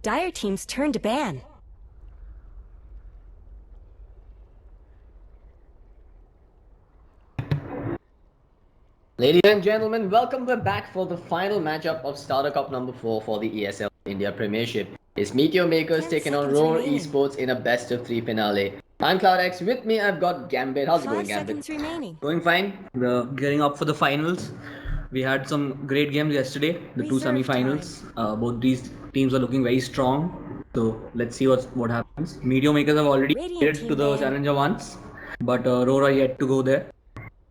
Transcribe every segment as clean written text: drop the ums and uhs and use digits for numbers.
Dire Team's turn to ban. Ladies and gentlemen, welcome back for the final matchup of Starter Cup number 4 for the ESL India Premiership. It's Meteor Makers 10 taking on seconds Roar remaining. Esports in a best of 3 finale. I'm CloudX. With me, I've got Gambit. How's it 5 going, Gambit? seconds remaining. Going fine. We're getting up for the finals. We had some great games yesterday, the two Reserve semi-finals. Both these teams are looking very strong. So let's see what happens. Meteor Makers have already Radiant made it team to the ban. challenger once, but Roar are yet to go there.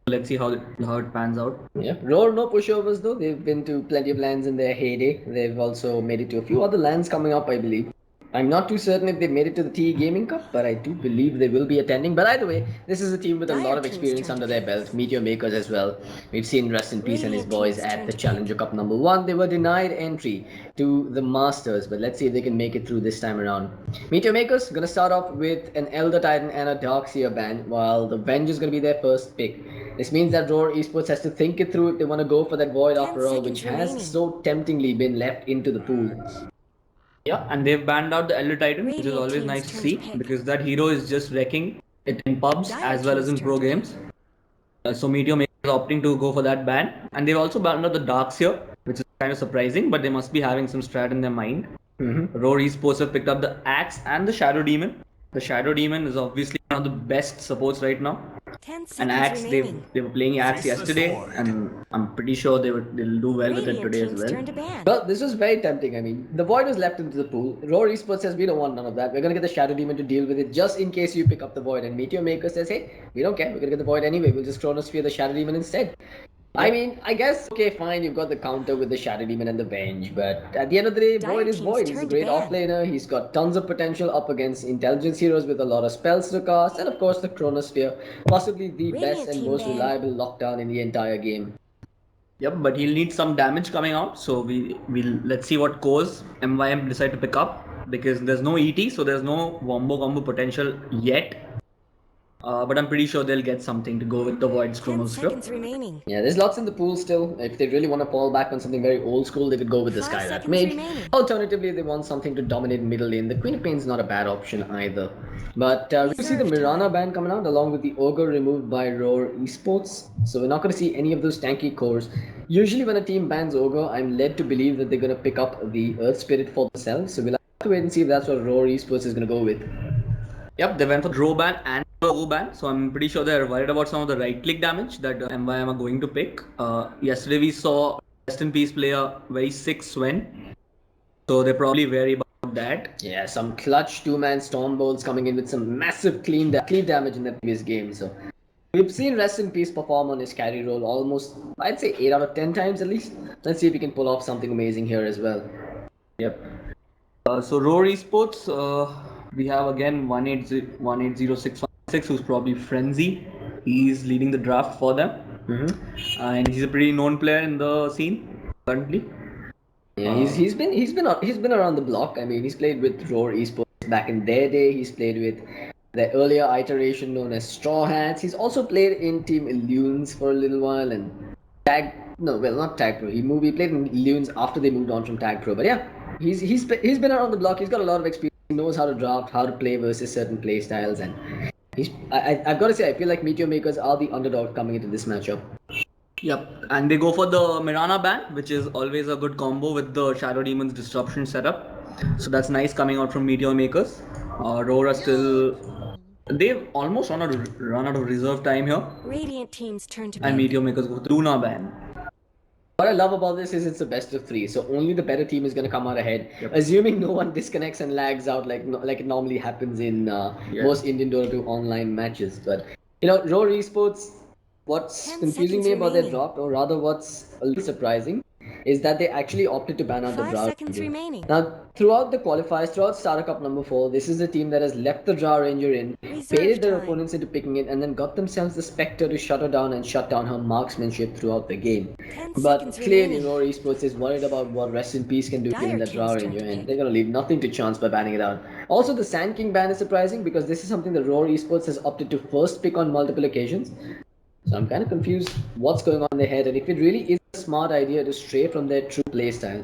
Let's see how it pans out. Yeah, Roar no pushovers though. They've been to plenty of lands in their heyday. They've also made it to a few other lands coming up, I believe. I'm not too certain if they've made it to the TE Gaming Cup, but I do believe they will be attending. But either way, this is a team with a lot Dire of Team's experience turn under to their ban. belt. Meteor Makers as well. We've seen Rest in Peace and his Radiant boys Team's at turn the to pick. Challenger Cup number 1. They were denied entry to the Masters, but let's see if they can make it through this time around. Meteor Makers gonna start off with an Elder Titan and a Darkseer band, while the Venge is gonna be their first pick. This means that Roar Esports has to think it through if they want to go for that Void 10 after all, seconds which has remaining. so temptingly been left into the pool. Yeah, and they've banned out the Elder Titan, which is Radiant always Team's nice to turn see to pick. because that hero is just wrecking it in pubs Dire as well as Team's in turn pro to pick. games. So Meteor Makers is opting to go for that ban, and they've also banned out the Darkseer, which is kind of surprising, but they must be having some strat in their mind. Roar Esports have picked up the Axe and the Shadow Demon. The Shadow Demon is obviously one of the best supports right now. 10 And seconds Axe, remaining. they were playing Axe yesterday, and I'm pretty sure they'll do well with it Radiant today as Team's well. turn to ban. Well, this was very tempting. I mean, the Void was left into the pool. Roar Esports says, we don't want none of that. We're going to get the Shadow Demon to deal with it just in case you pick up the Void. And Meteor Maker says, hey, we don't care. We're going to get the Void anyway. We'll just Chronosphere the Shadow Demon instead. I mean, I guess, okay, fine, you've got the counter with the Shadow Demon and the Venge, but at the end of the day, Dire Void is Team's Void. He's a turn to great ban. offlaner. He's got tons of potential up against intelligence heroes with a lot of spells to cast, and of course the Chronosphere, possibly the Radiant best and team most ban. reliable lockdown in the entire game. Yep, but he'll need some damage coming out. So we'll let's see what cores MYM decide to pick up because there's no ET, so there's no wombo combo potential yet. But I'm pretty sure they'll get something to go with the Void's 10 Chronosphere. seconds remaining. Yeah, there's lots in the pool still. If they really want to fall back on something very old school, they could go with the 5 Skyrat seconds Mage. remaining. Alternatively, they want something to dominate middle lane. The Queen of Pain's not a bad option either. But we see the Reserve Mirana time. ban coming out along with the Ogre removed by Roar Esports. So we're not going to see any of those tanky cores. Usually when a team bans Ogre, I'm led to believe that they're going to pick up the Earth Spirit for themselves. So we'll have to wait and see if that's what Roar Esports is going to go with. Yep, they went for Drow ban and Go ban, so I'm pretty sure they're worried about some of the right click damage that MYM are going to pick. Yesterday we saw Rest in Peace play a very sick Sven, so they're probably wary about that. Yeah, some clutch two-man storm bolts coming in with some massive clean damage in the previous game. So we've seen Rest in Peace perform on his carry role almost, I'd say 8 out of 10 times at least. Let's see if we can pull off something amazing here as well. Yep. So Roar Esports, we have again 1806116, who's probably Frenzy. He's leading the draft for them, and he's a pretty known player in the scene currently. Yeah, he's been around the block. I mean, he's played with Roar Esports back in their day. He's played with the earlier iteration known as Straw Hats. He's also played in Team Illusions for a little while and not Tag Pro. He played in Illusions after they moved on from Tag Pro. But yeah, he's been around the block. He's got a lot of experience. He knows how to draft, how to play versus certain play styles, and I've got to say I feel like Meteor Makers are the underdog coming into this matchup. Yep, and they go for the Mirana ban, which is always a good combo with the Shadow Demon's Disruption setup. So that's nice coming out from Meteor Makers. Aurora still. They've almost run out of reserve time here, Radiant Team's turn to and pick. Meteor Makers go with Luna ban. What I love about this is it's a best of 3, so only the better team is going to come out ahead, assuming no one disconnects and lags out like it normally happens in most Indian Dota 2 online matches. But Roar Esports, what's 10 confusing seconds me about their remaining. drop, or rather what's a little surprising, is that they actually opted to ban out the 5 Drow seconds Ranger. remaining. Now, throughout the qualifiers, throughout Starter Cup number 4, this is a team that has left the Drow Ranger in, baited their time. opponents into picking it, and then got themselves the Spectre to shut her down and shut down her marksmanship throughout the game. 10 But seconds clearly, remaining. Roar Esports is worried about what Rest in Peace can do Dire given that Drow Team's turn Ranger, to and pick. they're going to leave nothing to chance by banning it out. Also, the Sand King ban is surprising because this is something that Roar Esports has opted to first pick on multiple occasions. So I'm kind of confused what's going on in their head and if it really is a smart idea to stray from their true playstyle.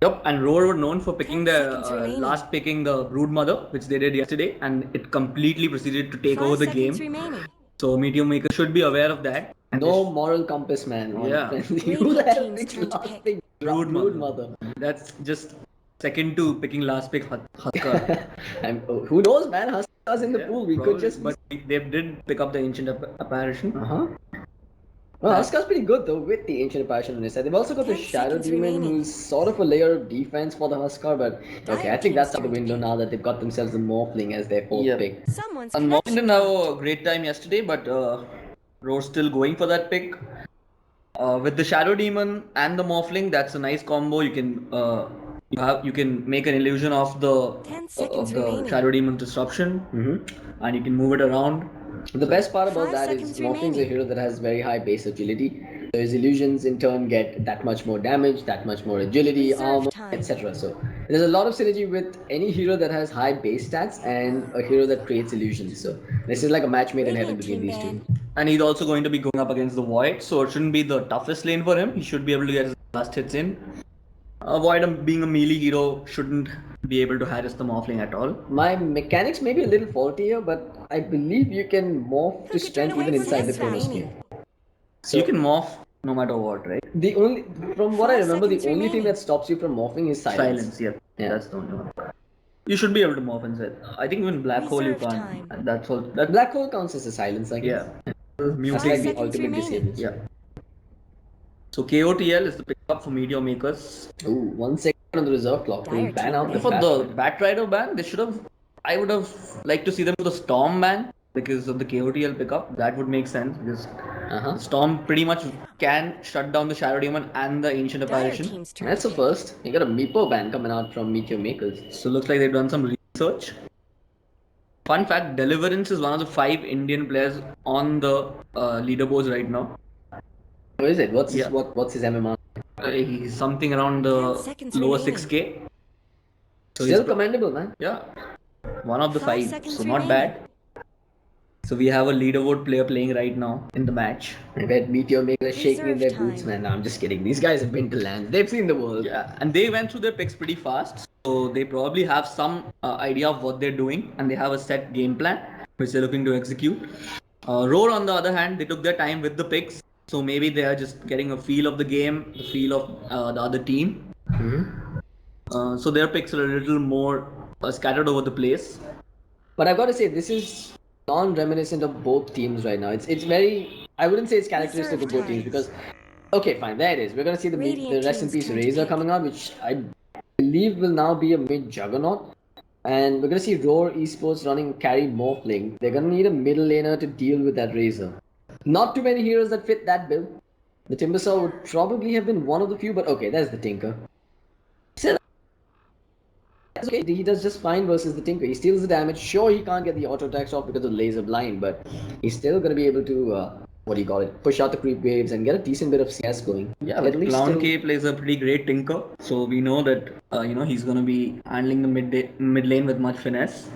Yep, and Roar were known for picking 10 their seconds remaining. last picking the Brood Mother, which they did yesterday, and it completely proceeded to take 5 over the seconds game. remaining. So Meteor Maker should be aware of that. And No moral compass, man. Yeah. Who the Radiant hell team's picks turn to last pick. pick? Brood Brood Mother. Mother. That's just second to picking last pick Huskar. Who knows, man? Huskers in the Yeah, pool. We probably, could just. but they did pick up the Ancient Apparition. Uh-huh. Well, Huskar's pretty good though with the Ancient Apparition on his side. They've also got the 10 Shadow seconds Demon, remaining. who's sort of a layer of defense for the Huskar, but okay, Dire I think team's that's out the turn to window pick. now that they've got themselves the Morphling as their fourth Yep. pick. Someone's And Morgan connection didn't have dropped. a great time yesterday, but Roar's still going for that pick. With the Shadow Demon and the Morphling, that's a nice combo. You can make an illusion of 10 seconds the remaining. Shadow Demon disruption, and you can move it around. The best part about 5 that is seconds Morphling's a remaining. hero that has very high base agility. So his illusions in turn get that much more damage, that much more agility, Reserve armor, time. etc. So there's a lot of synergy with any hero that has high base stats and a hero that creates illusions. So this is like a match made in heaven Radiant between team these ban. two. And he's also going to be going up against the Void, so it shouldn't be the toughest lane for him. He should be able to get his last hits in. Void, being a melee hero, shouldn't be able to harass the Morphling at all. My mechanics may be a little faulty here, but I believe you can morph to Who could turn strength away even from inside the this Chrono remaining? Skill. So you can morph no matter what, right? The only, from what I 5 remember, the seconds only thing remaining. that stops you from morphing is silence. Yeah. Yeah. That's the only one. You should be able to morph inside. I think even Black Hole you Reserve can't. time. And that's all. That, Black hole counts as a silence, I guess. yeah. That's 5 like the seconds ultimate remaining. disable. Yeah. So KOTL is the pickup for Meteor Makers. Ooh, 1 second on the reserve clock to Dire ban team out the ban. For Bat the Rider. Bat Rider ban, they should have. I would have liked to see them do the Storm ban because of the KOTL pickup. That would make sense because Uh-huh. Storm pretty much can shut down the Shadow Demon and the Ancient Dire Apparition. team's turn That's to a pick. first. You got a Meepo ban coming out from Meteor Makers. So looks like they've done some research. Fun fact: Deliverance is one of the 5 Indian players on the leaderboards right now. What is it? What's his Yeah. what's his MMR? He's something around 10 the seconds lower remaining. 6K. So Still he's commendable, man. yeah, one of the 5 5. seconds So not remaining. bad. So we have a leaderboard player playing right now in the match. I bet Meteor Makers shaking in Reserve their boots, time. man. No, I'm just kidding. These guys have been to lands. They've seen the world. Yeah, and they went through their picks pretty fast. So they probably have some idea of what they're doing, and they have a set game plan which they're looking to execute. Roar, on the other hand, they took their time with the picks. So maybe they are just getting a feel of the game, the feel of the other team. So their picks are a little more scattered over the place. But I've got to say, this is non-reminiscent of both teams right now. It's very. I wouldn't say it's characteristic Reserve of both teams time. because. Okay, fine. There it is. We're gonna see the Radiant rest in team's peace turn to Razor pick. coming out, which I believe will now be a mid juggernaut. And we're gonna see Roar Esports running carry Morphling. They're gonna need a middle laner to deal with that Razor. Not too many heroes that fit that build. The Timbersaw would probably have been one of the few, but okay, there's the Tinker. Still, that's okay. He does just fine versus the Tinker. He steals the damage. Sure, he can't get the auto attacks off because of laser blind, but he's still gonna be able to what do you call it? Push out the creep waves and get a decent bit of CS going. Yeah, At but least Clown still- K plays a pretty great tinker, so we know that he's gonna be handling the mid lane with much finesse.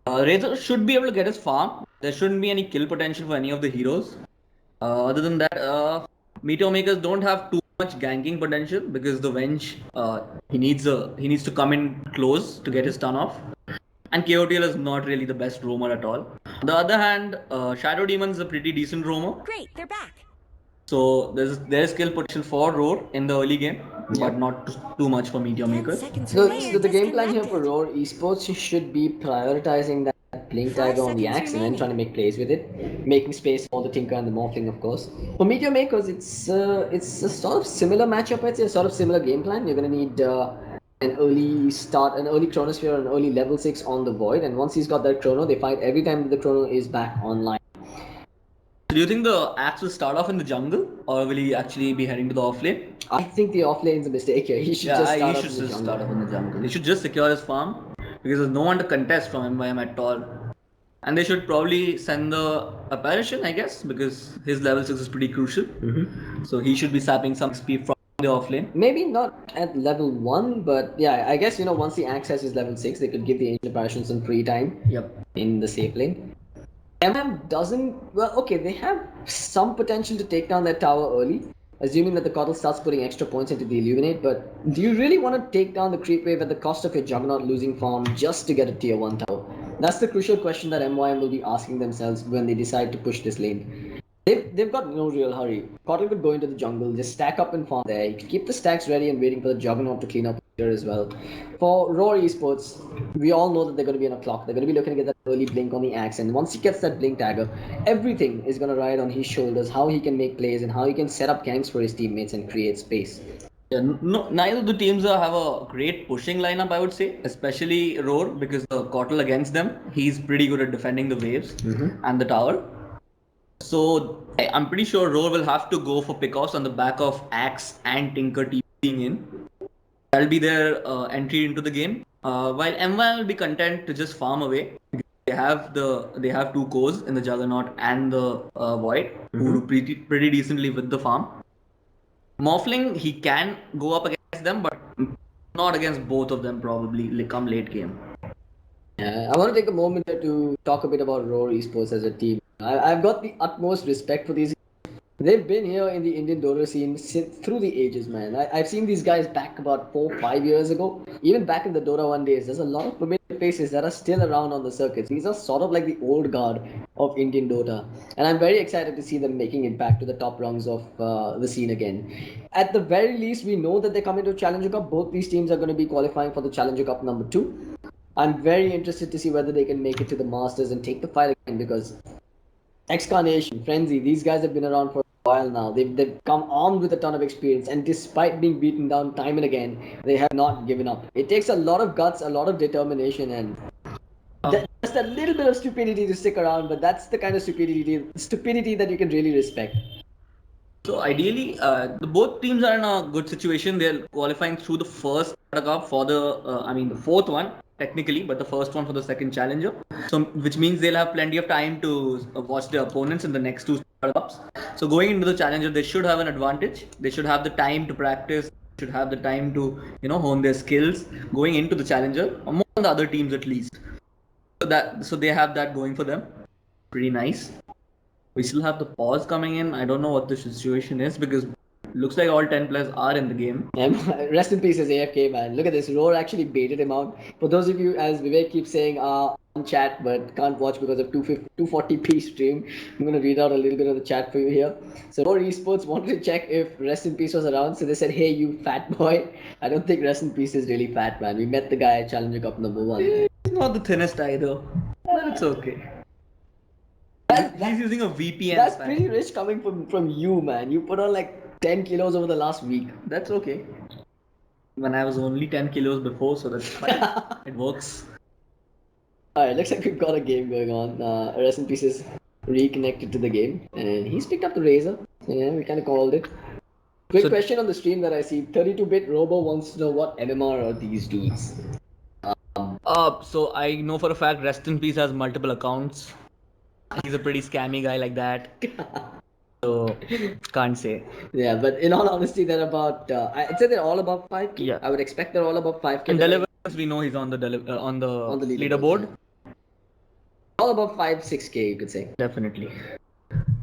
Razor should be able to get his farm. There shouldn't be any kill potential for any of the heroes. Other than that, Meteor Makers don't have too much ganking potential because the Venge he needs to come in close to get his stun off. And KOTL is not really the best roamer at all. On the other hand, Shadow Demon is a pretty decent roamer. Great, they're back. So there's skill potential for Roar in the early game, but not too much for Meteor 10 Makers. seconds So, remaining. so the game plan here for Roar Esports should be prioritizing that blink 5 dagger on the seconds axe and then remaining. trying to make plays with it, making space for the Tinker and the Morphling, of course. For Meteor Makers, it's a sort of similar matchup. I'd say a sort of similar game plan. You're gonna need an early start, an early Chronosphere, an early level 6 on the Void, and once he's got that Chrono, they fight every time the Chrono is back online. Do you think the axe will start off in the jungle, or will he actually be heading to the offlane? I think the offlane's a mistake here. He should just start off in the jungle. start off in the jungle. He should just secure his farm because there's no one to contest from him by him at all. And they should probably send the apparition, I guess, because his level 6 is pretty crucial. So he should be sapping some speed from the offlane. Maybe not at level 1, but yeah, I guess once the axe has his level 6, they could give the Ancient Apparition some free time in the safe lane. MM doesn't, well, okay, they have some potential to take down that tower early, assuming that the Kotl starts putting extra points into the Illuminate, but do you really want to take down the creep wave at the cost of your Juggernaut losing farm just to get a tier 1 tower? That's the crucial question that MYM will be asking themselves when they decide to push this lane. They've got no real hurry. Kotl could go into the jungle, just stack up and farm there. You can keep the stacks ready and waiting for the Juggernaut to clean up here as well. For Roar Esports, we all know that they're going to be on a clock. They're going to be looking to get that early blink on the axe, and once he gets that blink dagger, everything is going to ride on his shoulders. How he can make plays and how he can set up ganks for his teammates and create space. Yeah, no, neither of the teams have a great pushing lineup, I would say, especially Roar, because the Kotl against them, he's pretty good at defending the waves and the tower. So I'm pretty sure Roar will have to go for pickoffs on the back of Axe and Tinker teaming in. That'll be their entry into the game. While MY will be content to just farm away. They have two cores in the Juggernaut and the Void who do pretty decently with the farm. Morphling, he can go up against them, but not against both of them probably come late game. I want to take a moment here to talk a bit about Roar Esports as a team. I've got the utmost respect for these.Ey've been here in the Indian Dota scene through the ages, man. I've seen these guys back about 4-5 years ago. Even back in the Dota 1 days, there's a lot of familiar faces that are still around on the circuits. These are sort of like the old guard of Indian Dota. And I'm very excited to see them making impact to the top rungs of the scene again. At the very least, we know that they're coming to Challenger Cup. Both these teams are going to be qualifying for the Challenger Cup number 2. I'm very interested to see whether they can make it to the Masters and take the fight again, because Excarnation, Frenzy, these guys have been around for a while now. They've come armed with a ton of experience, and despite being beaten down time and again, they have not given up. It takes a lot of guts, a lot of determination, and just a little bit of stupidity to stick around, but that's the kind of stupidity that you can really respect. So ideally, both teams are in a good situation. They're qualifying through the first cup for the fourth one technically, but the first one for the second challenger. So which means they'll have plenty of time to watch their opponents in the next two cups. So going into the challenger, they should have an advantage. They should have the time to practice. Should have the time to hone their skills going into the challenger, or more than the other teams at least. So they have that going for them. Pretty nice. We still have the pause coming in. I don't know what the situation is, because looks like all 10 players are in the game. Rest in peace as AFK, man. Look at this. Roar actually baited him out. For those of you, as Vivek keeps saying, on chat but can't watch because of 240p stream, I'm going to read out a little bit of the chat for you here. So Roar Esports wanted to check if Rest in Peace was around. So they said, hey, you fat boy. I don't think Rest in Peace is really fat, man. We met the guy at Challenger Cup number 1. He's not the thinnest either, but it's okay. He's using a VPN. That's pretty rich coming from you, man. You put on like 10 kilos over the last week. That's okay. When I was only 10 kilos before, so that's fine. It works. Alright, looks like we've got a game going on. Rest in Peace is reconnected to the game, and he's picked up the Razor. Yeah, we kind of called it. Quick question on the stream that I see. 32-bit Robo wants to know what MMR are these dudes. So I know for a fact Rest in Peace has multiple accounts. He's a pretty scammy guy like that. So, can't say. Yeah, but in all honesty, they're about. I'd say they're all above 5K. Yeah. I would expect they're all above 5K. And delivers, we know he's on the leaderboard. All above 5-6K, you could say. Definitely.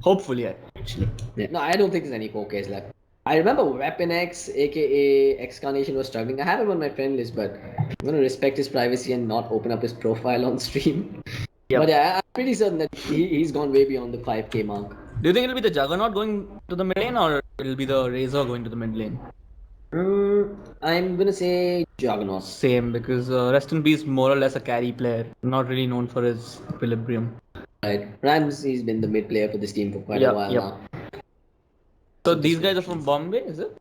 Hopefully, actually. Yeah. No, I don't think there's any 4Ks left. I remember Weapon X, aka Excarnation, was struggling. I have him on my friend list, but I'm gonna respect his privacy and not open up his profile on stream. Yep. But yeah, I'm pretty certain that he's gone way beyond the 5K mark. Do you think it'll be the Juggernaut going to the mid lane, or it'll be the Razor going to the mid lane? I'm gonna say Juggernaut. Same, because Rest in Peace more or less a carry player, not really known for his equilibrium. Right, Rams, he's been the mid player for this team for quite a while now. So these guys are from Bombay, is it?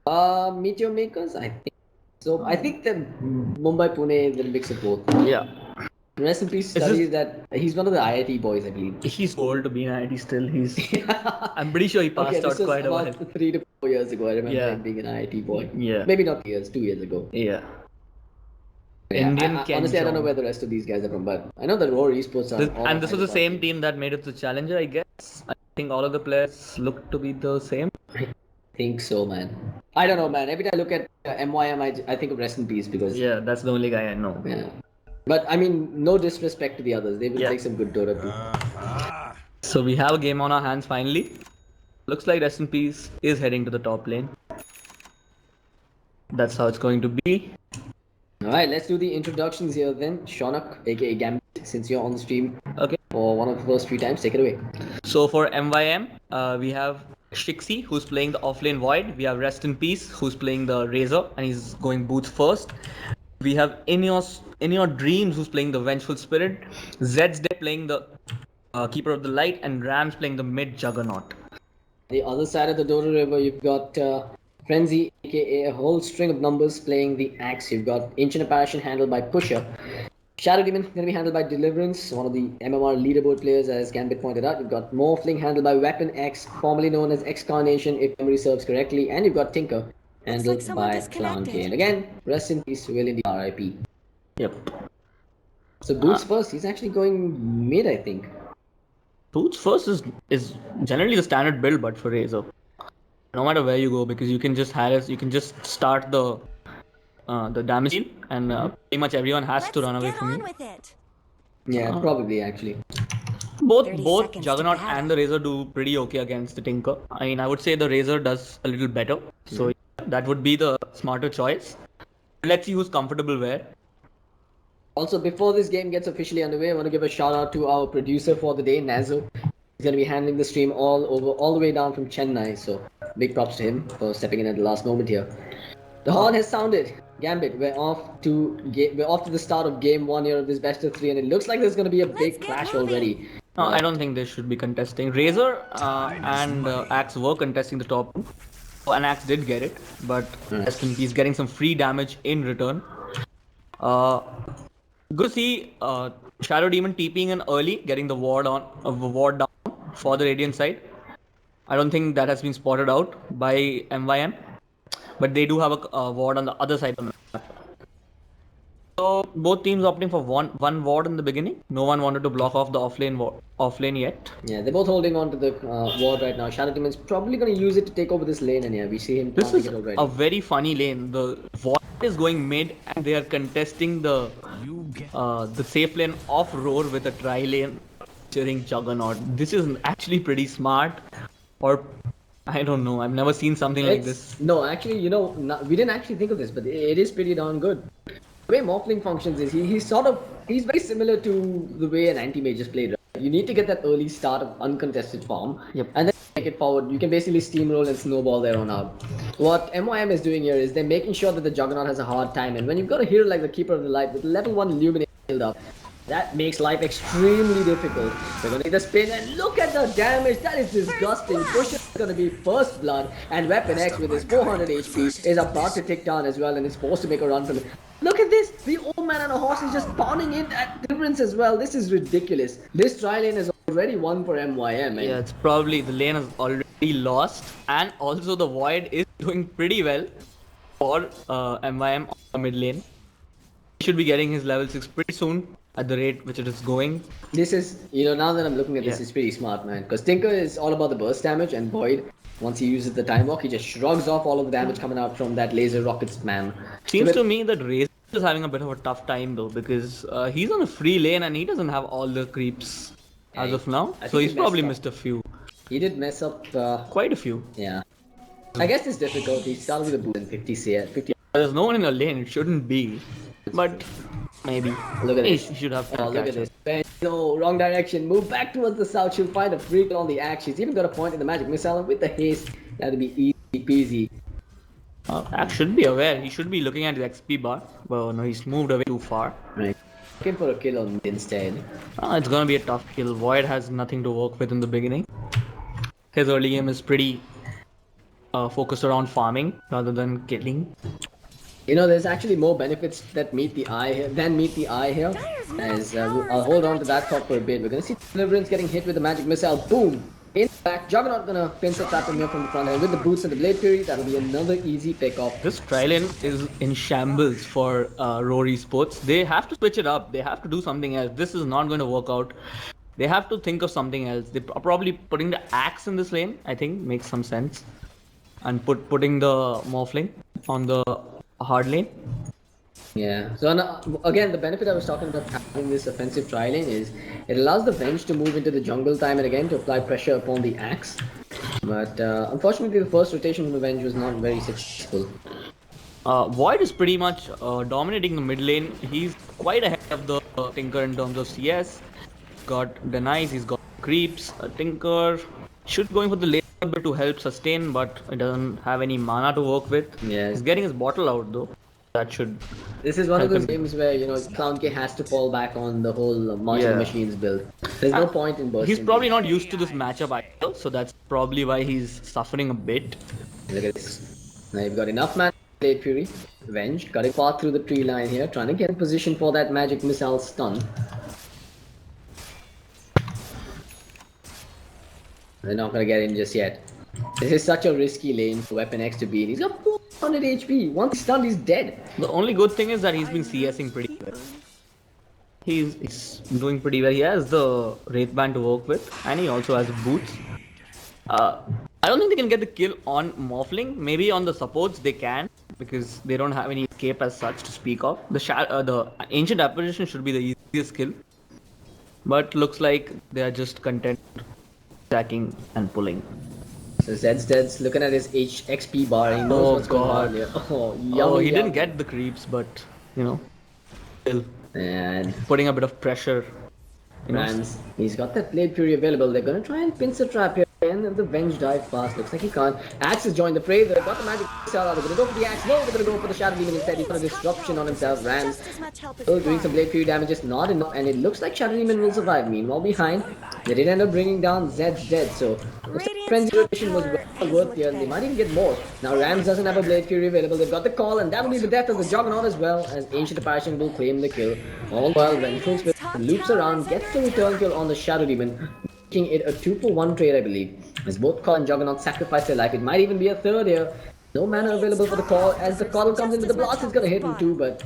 Meteor Makers, I think. So I think that Mumbai, Pune, the mix of both. Yeah. Rest in Peace studies that he's one of the IIT boys, I believe. He's old to be in IIT still. I'm pretty sure he passed out quite a while. 3 to 4 years ago, I remember him being an IIT boy. Yeah. Maybe not 2 years, 2 years ago. Yeah. Honestly, I don't know where the rest of these guys are from, but I know that Roar Esports are. And this was the same team that made it to Challenger, I guess. I think all of the players look to be the same. I think so, man. I don't know, man. Every time I look at MYM, I think of Rest in Peace because. Yeah, that's the only guy I know. Yeah. But I mean, no disrespect to the others. They will take some good Dota too. So we have a game on our hands finally. Looks like Rest in Peace is heading to the top lane. That's how it's going to be. Alright, let's do the introductions here then. Shonak, aka Gambit, since you're on the stream Okay. for one of the first 3 times, take it away. So for MYM, we have Shixi, who's playing the offlane Void. We have Rest in Peace, who's playing the Razor, and he's going boots first. We have In Your Dreams, who's playing the Vengeful Spirit. Zed's Day playing the Keeper of the Light, and Rams playing the mid Juggernaut. The other side of the Dota River, you've got Frenzy, aka a whole string of numbers playing the Axe. You've got Ancient Apparition handled by Pusher. Shadow Demon going to be handled by Deliverance, one of the MMR leaderboard players, as Gambit pointed out. You've got Morphling handled by Weapon X, formerly known as X-Carnation, if memory serves correctly. And you've got Tinker handled someone by disconnected. Clown K. And again, rest in peace, Will in the RIP. Yep. So Boots first, he's actually going mid, I think. Boots first is generally the standard build, but for Razor, no matter where you go, because you can just start the damage deal, and pretty much everyone has to run away Get from on you. with it. Yeah, probably actually. Both 30 both seconds to Juggernaut battle. and the Razor do pretty okay against the Tinker. I mean, I would say the Razor does a little better, so that would be the smarter choice. Let's see who's comfortable where. Also, before this game gets officially underway, I want to give a shout out to our producer for the day, Nazo. He's going to be handling the stream all the way down from Chennai. So big props to him for stepping in at the last moment here. The horn has sounded. Gambit, we're off to the start of game 1 here of this best of 3, and it looks like there's going to be a big get clash moving. already. No, I don't think they should be contesting. Razor and Axe were contesting the top two. And Axe did get it, but Rest in Peace getting some free damage in return. Good to see Shadow Demon TPing in early, getting the ward down for the Radiant side. I don't think that has been spotted out by MYM, but they do have a ward on the other side of the map. So both teams opting for one ward in the beginning. No one wanted to block off the offlane yet. Yeah, they're both holding on to the ward right now. Shadow Demon's probably going to use it to take over this lane, and yeah, we see him This planting is it already. a very funny lane. The Void is going mid, and they are contesting the safe lane of Roar with a tri lane during Juggernaut. This is actually pretty smart, or I don't know. I've never seen something like this. No, actually, we didn't actually think of this, but it is pretty darn good. The way Morphling functions is he's very similar to the way an anti-mage is played. Right? You need to get that early start of uncontested farm, and then take it forward. You can basically steamroll and snowball there on out. What MYM is doing here is they're making sure that the Juggernaut has a hard time, and when you've got a hero like the Keeper of the Light with level 1 Illuminate build up, that makes life extremely difficult. They're gonna need the spin, and look at the damage. That is disgusting. Push is gonna be first blood, and Weapon X with his 400 HP is about to tick down as well, and is forced to make a run from it. Look at this! The old man on a horse is just pounding in at Deliverance as well. This is ridiculous. This tri lane is already won for MYM. Yeah, it's probably the lane is already lost, and also the Void is doing pretty well for MYM on the mid lane. He should be getting his level 6 pretty soon at the rate which it is going. This is, now that I'm looking at this, it's pretty smart, man. Because Tinker is all about the burst damage, and Void, once he uses the time walk, he just shrugs off all of the damage coming out from that laser rocket spam. Seems to me that Razor is having a bit of a tough time though, because he's on a free lane and he doesn't have all the creeps as of now. So he's probably missed a few. He did mess up quite a few. Yeah. I guess it's difficult. He started with a boost in 50 CS. 50. There's no one in the lane, it shouldn't be. But maybe. Look at this. He should have Look at this. No, wrong direction. Move back towards the south. She'll find a freak on the axe. She's even got a point in the magic missile with the haste. That'll be easy peasy. Axe should be aware. He should be looking at his XP bar. But no, he's moved away too far. Right. Looking for a kill on instead. It's gonna be a tough kill. Void has nothing to work with in the beginning. His early game is pretty focused around farming rather than killing. There's actually more benefits that meet the eye here. As I'll hold on to that thought for a bit. We're gonna see Deliverance getting hit with the magic missile. Boom! In back, Juggernaut gonna pincer trap him here from the front, and with the boots and the blade fury, that'll be another easy pick off. This tri-lane is in shambles for Roar Esports. They have to switch it up. They have to do something else. This is not going to work out. They have to think of something else. They probably putting the axe in this lane, I think, makes some sense, and putting the Morphling on the hard lane. Yeah. So again, the benefit I was talking about having this offensive tri lane is it allows the Venge to move into the jungle time and again to apply pressure upon the axe. But unfortunately, the first rotation of Revenge was not very successful. Void is pretty much dominating the mid lane. He's quite ahead of the Tinker in terms of CS. Got denies, he's got creeps. Tinker should going for the lane a bit to help sustain, but it doesn't have any mana to work with. Yes. He's getting his bottle out though. That should. This is one of help those him. games where, Clown K has to fall back on the whole March of the Yeah. Machines build. There's no point in bursting. He's probably not used to this matchup either, so that's probably why he's suffering a bit. Look at this. Now you've got enough mana. Blade Fury, Revenge, cutting far through the tree line here, trying to get in position for that magic missile stun. They're not gonna get in just yet. This is such a risky lane for Weapon X to be in. He's got 400 HP. Once he's stunned, he's dead. The only good thing is that he's been CSing pretty well. He's doing pretty well. He has the Wraith Band to work with, and he also has boots. I don't think they can get the kill on Morphling. Maybe on the supports they can, because they don't have any escape as such to speak of. The Ancient Apparition should be the easiest kill, but looks like they are just content attacking and pulling. So Zed's looking at his XP bar and he knows what's going on here. Oh, yummy, He didn't get the creeps, but still And putting a bit of pressure. Rams, he's got that Blade Fury available. They're gonna try and pincer trap here. And the Venge dive fast. Looks like he can't. Axe has joined the fray. They've got the magic missile out. They're gonna go for the Axe. No, they're gonna go for the Shadow Demon instead. He's got a disruption on himself. Rams still doing some Blade Fury damage, just not enough. And it looks like Shadow Demon will survive. Meanwhile, behind, they did end up bringing down Zed's dead. So Frenzy rotation was well worth here. They might even get more. Now Rams doesn't have a Blade Fury available. They've got the call, and that will be the death of the Juggernaut as well, as Ancient Apparition will claim the kill. All while Vengeful Spirit loops around, gets the return kill on the Shadow Demon, making it a 2-for-1 trade, I believe. As both Call and Juggernaut sacrifice their life, it might even be a third here. No mana available for the Call. As the Call comes into the blast, it's gonna hit him too, but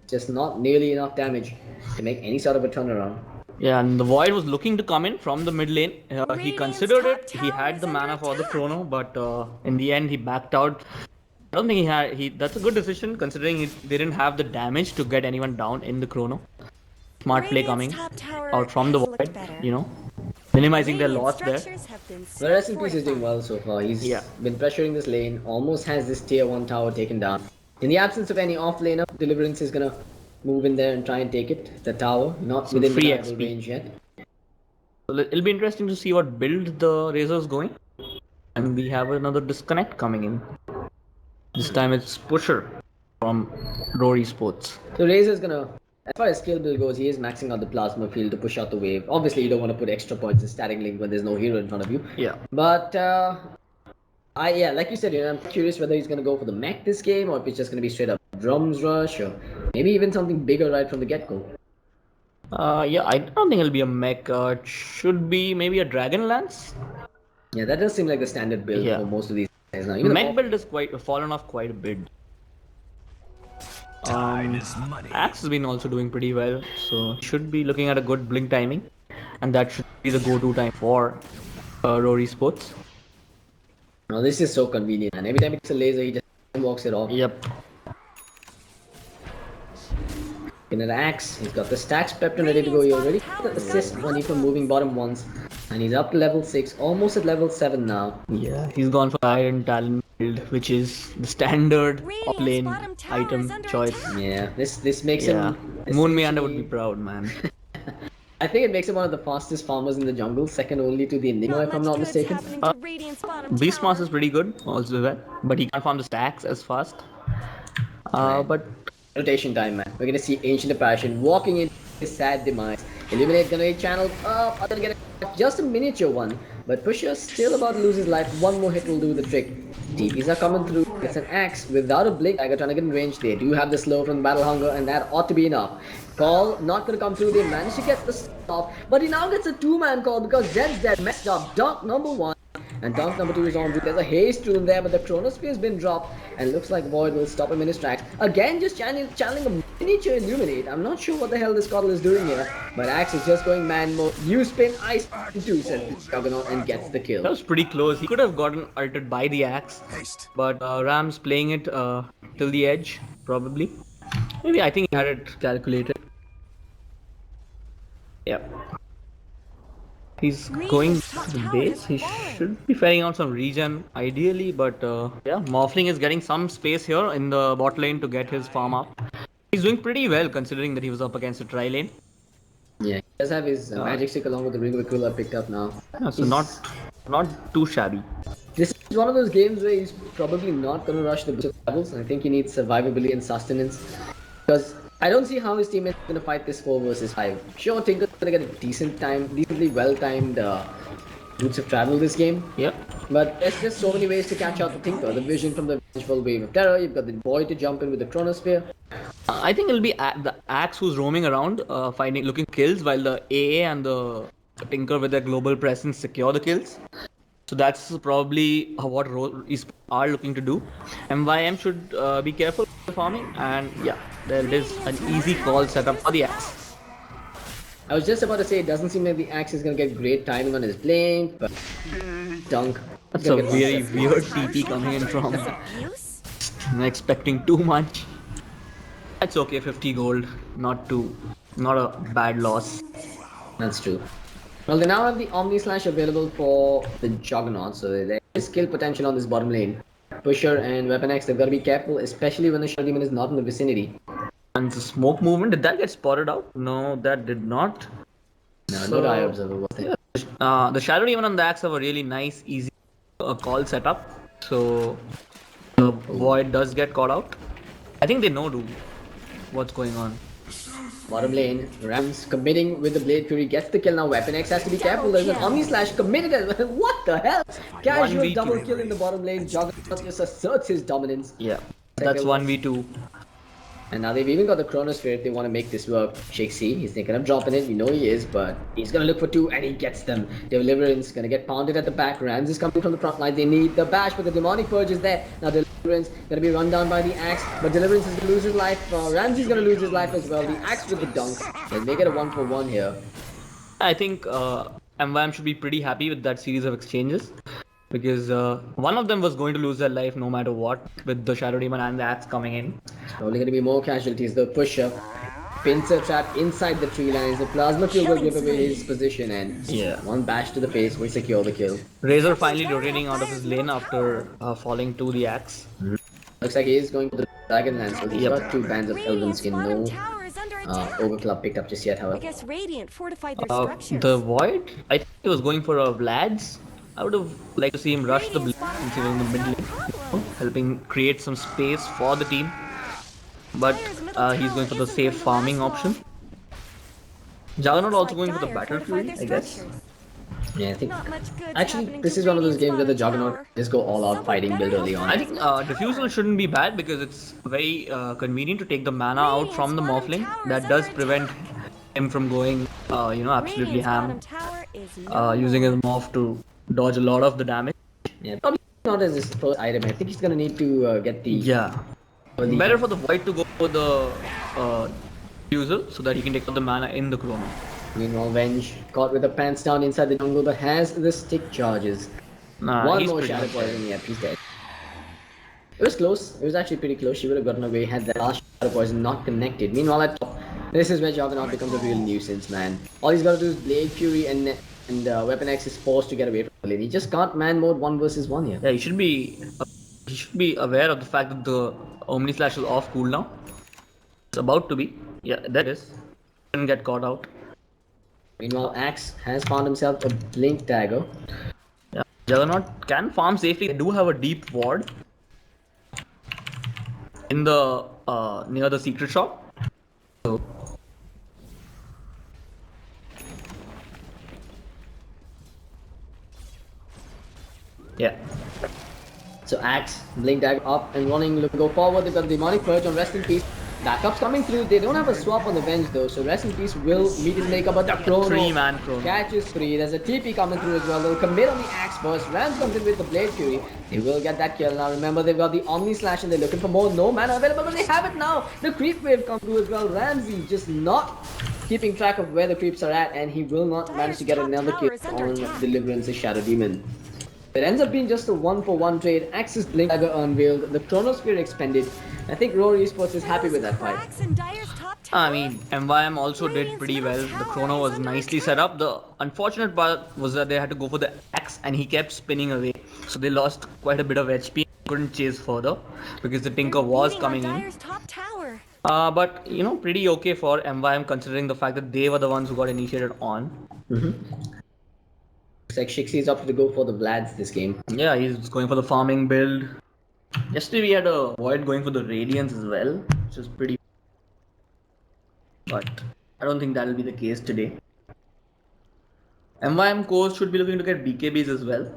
just not nearly enough damage to make any sort of a turnaround. Yeah, and the Void was looking to come in from the mid lane. He considered it. He had the mana for the Chrono, but in the end he backed out. I don't think he had. That's a good decision considering they didn't have the damage to get anyone down in the Chrono. Smart play coming out from the Void. Minimizing their loss there. Whereas in Peace is doing well so far. He's been pressuring this lane, almost has this tier 1 tower taken down. In the absence of any off laner, Deliverance is gonna move in there and try and take it. The tower, not Some within free the rival XP. range yet. So it'll be interesting to see what build the Razor's going. And we have another disconnect coming in. This time it's Pusher from Roar Esports. So Razor's gonna, as far as skill build goes, he is maxing out the plasma field to push out the wave. Obviously, you don't want to put extra points in static link when there's no hero in front of you. Yeah. But like you said, I'm curious whether he's gonna go for the mech this game, or if it's just gonna be straight up drums rush, or maybe even something bigger right from the get-go. Yeah, I don't think it'll be a mech. It should be maybe a Dragon Lance. Yeah, that does seem like the standard build for most of these guys now. Even Mech build is fallen off quite a bit. Axe has been also doing pretty well, so should be looking at a good blink timing, and that should be the go-to time for Roar Esports. Now this is so convenient, and every time it's a laser, he just walks it off. Yep. In an axe, he's got the stacks prepped and ready to go. He already got the assist money from moving bottom once, and he's up to level 6, almost at level 7 now. Yeah, he's gone for Iron Talon build, which is the standard off-lane item choice. Yeah, this makes him. Moon Meander would be proud, man. I think it makes him one of the fastest farmers in the jungle, second only to the Enigma, if I'm not mistaken. Beastmaster is pretty good, also that, but he can't farm the stacks as fast. But rotation time, man. We're gonna see Ancient Apparition walking in his sad demise. Illuminate gonna be channeled up. I'm gonna get just a miniature one, but Pusher still about to lose his life. One more hit will do the trick. TPs are coming through. It's an axe without a blink. Tiger trying to get in range. They do have the slow from Battle Hunger, and that ought to be enough. Call not gonna come through. They managed to get the stop, but he now gets a 2-man call because Zed's dead. Messed up. Dunk number 1. And dunk number 2 is on route. There's a haste rune there, but the Chronosphere has been dropped, and looks like Void will stop him in his tracks. Again, just channeling a miniature Illuminate. I'm not sure what the hell this Coddle is doing here, but Axe is just going man mode. You spin, I spin too, says Juggernaut, and gets the kill. that was pretty close. He could have gotten ulted by the axe, but Ram's playing it till the edge, probably. Maybe I think he had it calculated. Yep. He's going to the base. He should be firing out some regen ideally, but yeah, Morphling is getting some space here in the bot lane to get his farm up. He's doing pretty well considering that he was up against a tri lane. Yeah, he does have his magic stick along with the ring of the cooler picked up now. Yeah, so not too shabby. This is one of those games where he's probably not going to rush the boost of levels. I think he needs survivability and sustenance. Because I don't see how his teammates are going to fight this 4 versus 5. Sure, Tinker's going to get a decently well-timed routes of travel this game. Yeah. But there's just so many ways to catch out the Tinker. The vision from the vengeful wave of terror. You've got the boy to jump in with the Chronosphere. I think it'll be the Axe who's roaming around, looking kills, while the AA and the Tinker with their global presence secure the kills. So that's probably what eSports are looking to do. MYM should be careful with farming, and yeah, there it is, an easy call setup for the Axe. I was just about to say it doesn't seem like the Axe is going to get great timing on his blink, but dunk. That's a very weird TP coming in from. I'm expecting too much. That's okay, 50 gold, not a bad loss. That's true. Well, they now have the Omni Slash available for the Juggernaut, so there is skill potential on this bottom lane. Pusher and Weapon X, they've got to be careful, especially when the Shadow Demon is not in the vicinity. And the smoke movement, did that get spotted out? No, that did not. No, no die observer was there. The Shadow Demon and the Axe have a really nice, easy call setup. So the Void does get caught out. I think they know what's going on. Bottom lane, Rams committing with the Blade Fury, gets the kill now. Weapon X has to be careful. There's an Omni Slash committed as well. What the hell? Casual 1v2. double kill in the bottom lane. Juggernaut just asserts his dominance. Yeah, that's 1v2. And now they've even got the Chronosphere if they want to make this work. Shake C, he's thinking of dropping it. We know he is, but he's going to look for 2 and he gets them. Deliverance going to get pounded at the back. Rams is coming from the front line. They need the bash, but the Demonic Purge is there. Now Deliverance going to be run down by the Axe, but Deliverance is going to lose his life. Ramsey's going to lose his life as well. The Axe with the dunk. They'll make it a 1-for-1 here. I think MYM should be pretty happy with that series of exchanges. Because one of them was going to lose their life no matter what, with the Shadow Demon and the Axe coming in. It's probably going to be more casualties. The Pusher, Pincer trap inside the tree lines. The Plasma Cube will give away his position, and one bash to the face will secure the kill. Razor finally rotating out of his lane after falling to the Axe. Looks like he is going to the Dragonlance, so he's got 2 bands of Elven Skin. No Ogre Club picked up just yet, however. I guess Radiant fortified their structures. The Void, I think he was going for a Vlad's. I would have liked to see him rush the blade since he was in the mid lane, helping create some space for the team. But he's going for the safe farming option. Juggernaut also going for the Battle Fury, I guess. Yeah, I think. Actually, this is one of those games where the Juggernaut just go all out fighting build early on. I think Diffusal shouldn't be bad because it's very convenient to take the mana out from the Morphling. That does prevent him from going, absolutely ham, using his Morph to dodge a lot of the damage. Yeah, probably not as his first item. I think he's gonna need to get the... Better for the Void to go for the Diffusal so that he can take out the mana in the Chrono. Meanwhile, Venge caught with the pants down inside the jungle but has the stick charges. One more Shadow Poison, yep, he's dead. It was close. It was actually pretty close. She would have gotten away had that last Shadow Poison not connected. Meanwhile, at top, this is where Juggernaut becomes a real nuisance, man. All he's got to do is Blade Fury and Weapon X is forced to get away from the lane. He just can't man mode 1 versus 1 here. Yeah, he should be aware of the fact that the Omni Slash is off cooldown. It's about to be. Yeah, that is. Didn't get caught out. Meanwhile, Axe has found himself a Blink Dagger. Yeah, Juggernaut can farm safely. They do have a deep ward in the near the secret shop. So yeah. So Axe, Blink Dagger up and running, look go forward. They've got Demonic Purge on Rest in Peace. Backups coming through. They don't have a swap on the bench though, so Rest in Peace will meet his maker, but the Chrono 3-man Chrono catches free. There's a TP coming through as well. They'll commit on the Axe first. Rams comes in with the Blade Fury. They will get that kill. Now remember, they've got the Omni Slash and they're looking for more. No mana available, but they have it now. The creep wave comes through as well. Ramsey just not keeping track of where the creeps are at, and he will not manage to get another kill on Deliverance's Shadow Demon. It ends up being just a 1-for-1 trade. Axe's Blink Dagger unveiled, the Chronosphere expended. I think Roar Esports is happy with that fight. I mean, MYM also did pretty well. The chrono was nicely set up. The unfortunate part was that they had to go for the axe and he kept spinning away. So they lost quite a bit of HP. Couldn't chase further because the Tinker They're was beating our coming in. Dire's top tower. But you know, pretty okay for MYM considering the fact that they were the ones who got initiated on. Looks like Shixi is opted to go for the Vlads this game. Yeah, he's going for the farming build. Yesterday we had a Void going for the Radiance as well, which is pretty. But I don't think that'll be the case today. MYM course should be looking to get BKBs as well.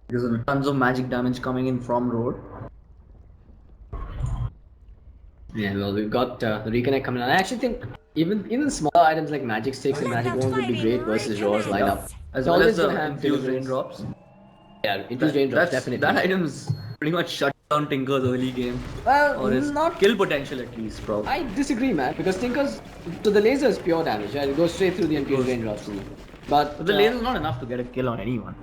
Because of tons of magic damage coming in from road. Yeah, well, we've got the reconnect coming on. I actually think even smaller items like magic sticks and magic wands would be great versus Roar's lineup. As It's well always as gonna the have infused deliverance. raindrops. Yeah, infused raindrops definitely. That item's pretty much shut down Tinker's early game. Well, Or his not. kill potential at least, probably. I disagree, man. Because Tinker's to the laser is pure damage. Right? It goes straight through the infused raindrops. But the laser is not enough to get a kill on anyone.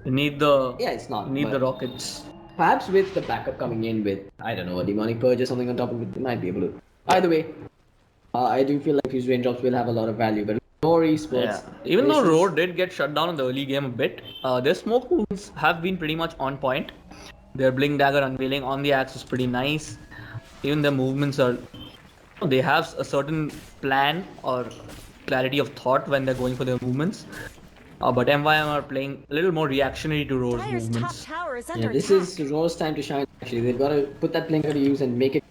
You need the it's not. You need the but rockets. Perhaps with the backup coming in with I don't know a demonic purge or something on top of it, they might be able to. Either way, I do feel like infused raindrops will have a lot of value, but more esports. Yeah. Even though Road did get shut down in the early game a bit, their smoke moves have been pretty much on point. Their Blink Dagger unveiling on the axe is pretty nice. Even their movements are. They have a certain plan or clarity of thought when they're going for their movements. But MYM are playing a little more reactionary to Roar's Dire's top movements. tower is Yeah, under this attack. is Roar's time to shine. Actually, they've got to put that blinker to use and make it.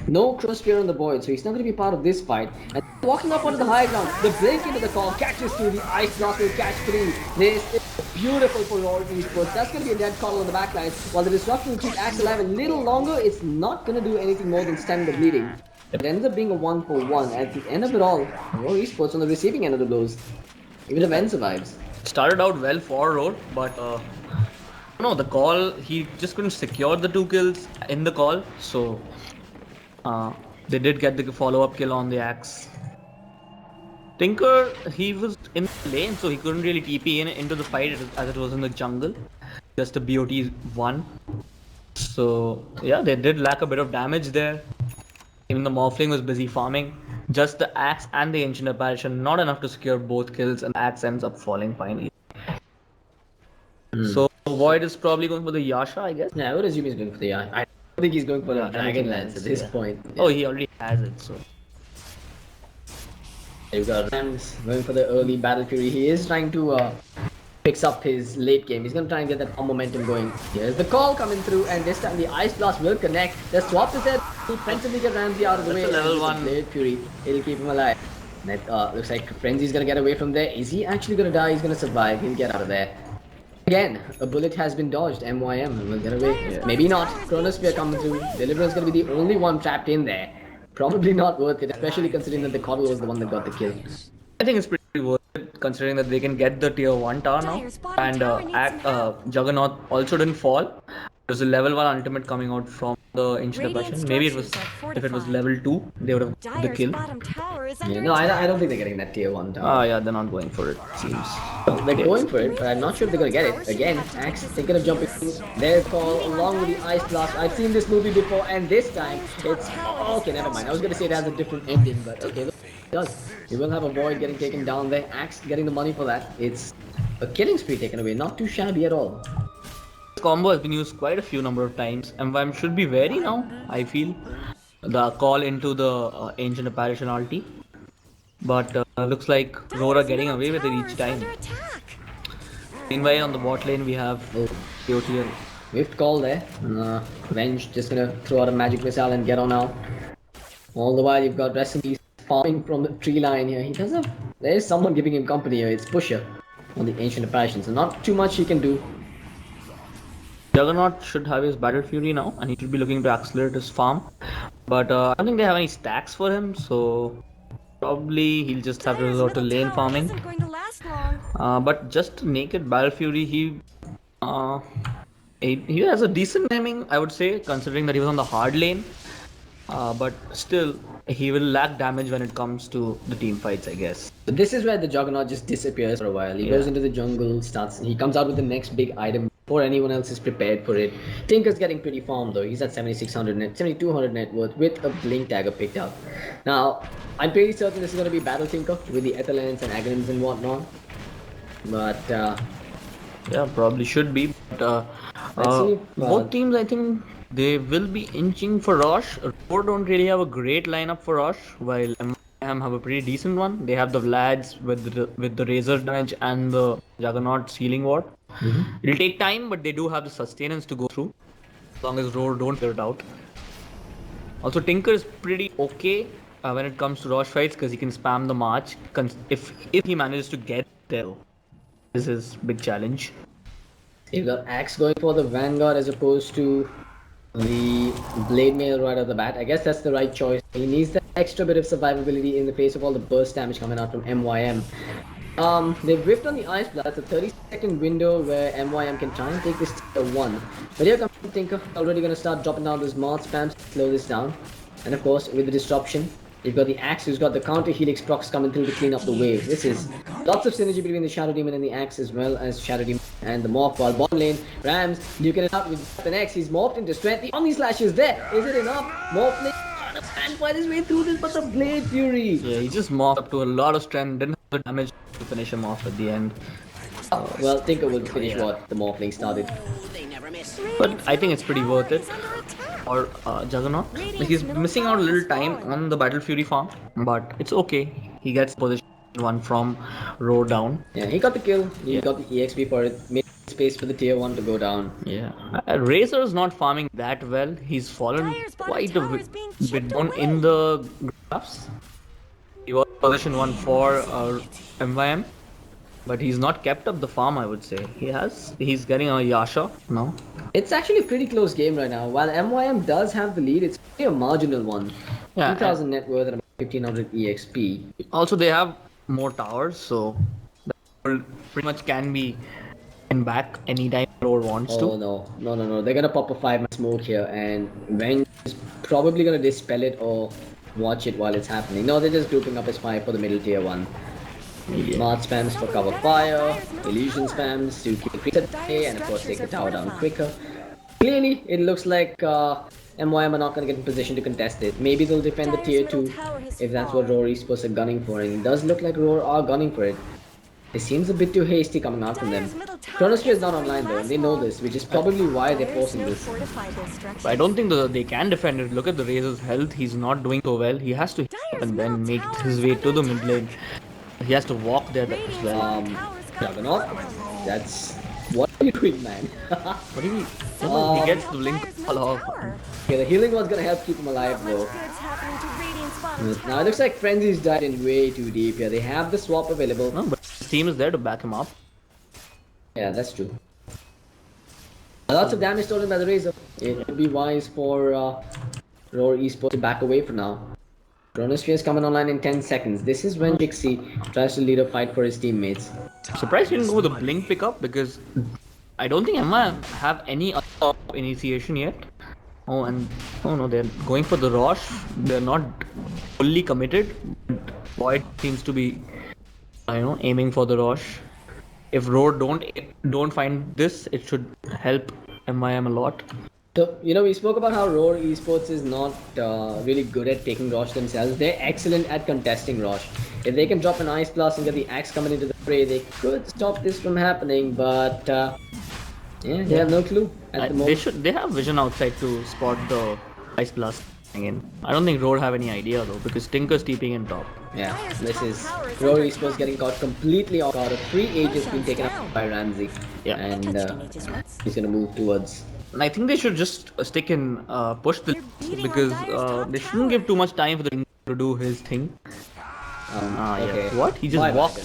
No Crossfire on the void, so he's not going to be part of this fight. And walking up onto the high ground, the blink into the call catches through, the ice blast will catch through. This is beautiful for Roar esports. That's going to be a dead call on the backline. While the disruption will keep Axe alive a little longer, it's not going to do anything more than stem the bleeding. It ends up being a 1-for-1. At the end of it all, Roar esports on the receiving end of the blows. Even if N survives. Started out well for Roar, but no, the call, he just couldn't secure the 2 kills in the call, so they did get the follow-up kill on the axe. Tinker, he was in the lane, so he couldn't really TP into the fight as it was in the jungle. Just a BOT 1. So yeah, they did lack a bit of damage there. Even the Morphling was busy farming. Just the axe and the ancient apparition, not enough to secure both kills, and the axe ends up falling finally. So Void is probably going for the Yasha, I guess. Yeah, I would assume he's going for the eye. I don't think he's going for the Dragon Lance at this point. Oh, he already has it, so. You've got Rams going for the early Battle Fury. He is trying to fix up his late game. He's going to try and get that momentum going. Here's the call coming through, and this time the Ice Blast will connect. The swap is there. Defensively get Ramsey out of the way. That's a level 1. Blade Fury. It'll keep him alive. That looks like Frenzy's going to get away from there. Is he actually going to die? He's going to survive. He'll get out of there. Again, a bullet has been dodged. MYM will get away. Yeah. Maybe not. Chronosphere coming through. Deliverance going to be the only one trapped in there. Probably not worth it, especially considering that the Coddle was the one that got the kill. I think it's pretty worth it considering that they can get the tier 1 tower now. And Juggernaut also didn't fall. There's a level 1 ultimate coming out from the ancient apparition. Maybe it was, if it was level 2, they would have got the Dire's kill. bottom tower is under Yeah, no, attack. I don't think they're getting that tier 1 tower. Yeah, they're not going for it, seems. They're going for it, but I'm not sure if they're going to get it. Again, Axe thinking of jumping in. Their call along with the Ice Blast. I've seen this movie before, and this time it's... Oh, okay, never mind. I was going to say it has a different ending, but okay, look, it does. You will have a Void getting taken down there. Axe getting the money for that. It's a killing spree taken away. Not too shabby at all. This combo has been used quite a few number of times. MYM should be wary now, I feel. The call into the ancient apparition ulti. But looks like Roar are getting away with it each time. Meanwhile, on the bot lane, we have POTL. Whiffed call there. Venge just gonna throw out a magic missile and get on out. All the while, you've got Resident farming from the tree line here. He does have. There is someone giving him company here. It's Pusher on the ancient apparition, so not too much he can do. Juggernaut should have his Battle Fury now, and he should be looking to accelerate his farm. But I don't think they have any stacks for him, so probably he'll just have to resort to lane farming. But just naked Battle Fury, he has a decent timing, I would say, considering that he was on the hard lane. But still, he will lack damage when it comes to the team fights, I guess. But this is where the Juggernaut just disappears for a while. He goes into the jungle, he comes out with the next big item. before anyone else is prepared for it. Tinker's getting pretty farmed though. He's at 7,200 net worth with a blink dagger picked up. Now, I'm pretty certain this is going to be Battle Tinker with the Ethelens and Aghanims and whatnot. But Yeah, probably should be. But let's see. both teams, I think they will be inching for Rosh. Roar don't really have a great lineup for Rosh, while M have a pretty decent one. They have the Vlads with the Razor damage and the Juggernaut Healing Ward. It'll take time, but they do have the sustenance to go through, as long as Roar don't figure it out. Also, Tinker is pretty okay when it comes to Rosh fights because he can spam the march. If he manages to get there, this is big challenge. You've got Axe going for the Vanguard as opposed to the Blade Mail right off the bat. I guess that's the right choice. He needs that extra bit of survivability in the face of all the burst damage coming out from MYM. They've ripped on the Ice Blast, a 30-second window where MYM can try and take this tier 1. But here comes Tinker, already going to start dropping down those Marth spams to slow this down. And of course, with the disruption, you've got the Axe who's got the counter Helix procs coming through to clean up the wave. This is lots of synergy between the Shadow Demon and the Axe as well as Shadow Demon and the Morph. While bottom lane, Rams duking it out with the next. He's morphed into strength. The Omni Slash is there. Is it enough? Morph lane trying to find his way through this, but the Blade Fury. Yeah, he just morphed up to a lot of strength, didn't have the damage to finish him off at the end. Well, Tinker will finish what the Morphling started. But I think it's pretty worth it. Or Juggernaut. Like, he's missing out a little time on the Battle Fury farm, but it's okay. He gets position 1 from Roar down. Yeah, he got the kill. He got the EXP for it. Made space for the tier 1 to go down. Yeah. Razor is not farming that well. He's fallen quite a bit down in the graphs. He was position 1 for MYM. But he's not kept up the farm, I would say. He's getting a Yasha now. It's actually a pretty close game right now. While MYM does have the lead, it's a marginal one. Yeah, 2,000 net worth and about 1,500 EXP. Also, they have more towers, so that pretty much can be in back anytime Roar wants to. Oh no. They're gonna pop a 5-man smoke here, and Venge is probably gonna dispel it or watch it while it's happening. No, they're just grouping up as 5 for the middle tier 1. Yeah. Marth spams for cover fire, illusion spams to keep the creeps at bay, and of course take the tower down quicker. Clearly, it looks like MYM are not going to get in position to contest it. Maybe they'll defend the tier 2 if that's what Roar eSports are gunning for, and it does look like Roar are gunning for it. It seems a bit too hasty coming out from them. Chronosphere is not online though, and they know this, which is probably why they're forcing this. But I don't think they can defend it. Look at the Razor's health. He's not doing so well. He has to hit up and then make his way to the mid lane. He has to walk there as well. Juggernaut, that's... What are you doing, man? What do you mean? He gets the blink all off. Okay, the healing was gonna help keep him alive though. Now it looks like Frenzy's died in way too deep here. They have the swap available. No, but his team is there to back him up. Yeah, that's true. Lots of damage stolen by the Razor. It would be wise for Roar eSports to back away for now. Chronosphere is coming online in 10 seconds. This is when Dixie tries to lead a fight for his teammates. Surprised he didn't go with the blink pickup because I don't think Emma have any other initiation yet. Oh no, they're going for the Rosh. They're not fully committed. Void seems to be, aiming for the Rosh. If Roar don't find this, it should help MIM a lot. So, we spoke about how Roar eSports is not really good at taking Rosh themselves. They're excellent at contesting Rosh. If they can drop an Ice Blast and get the Axe coming into the fray, they could stop this from happening, but they have no clue at the moment. They have vision outside to spot the Ice Blast in. I don't think Roar have any idea though, because Tinker's TPing in top. Yeah, this is Roar eSports getting caught completely off guard. A free age has been taken up by Ramsey. Yeah. And he's gonna move towards... And I think they should just stick and push the because they shouldn't give too much time for the Tinker to do his thing. Okay. Yeah. What? He just walked.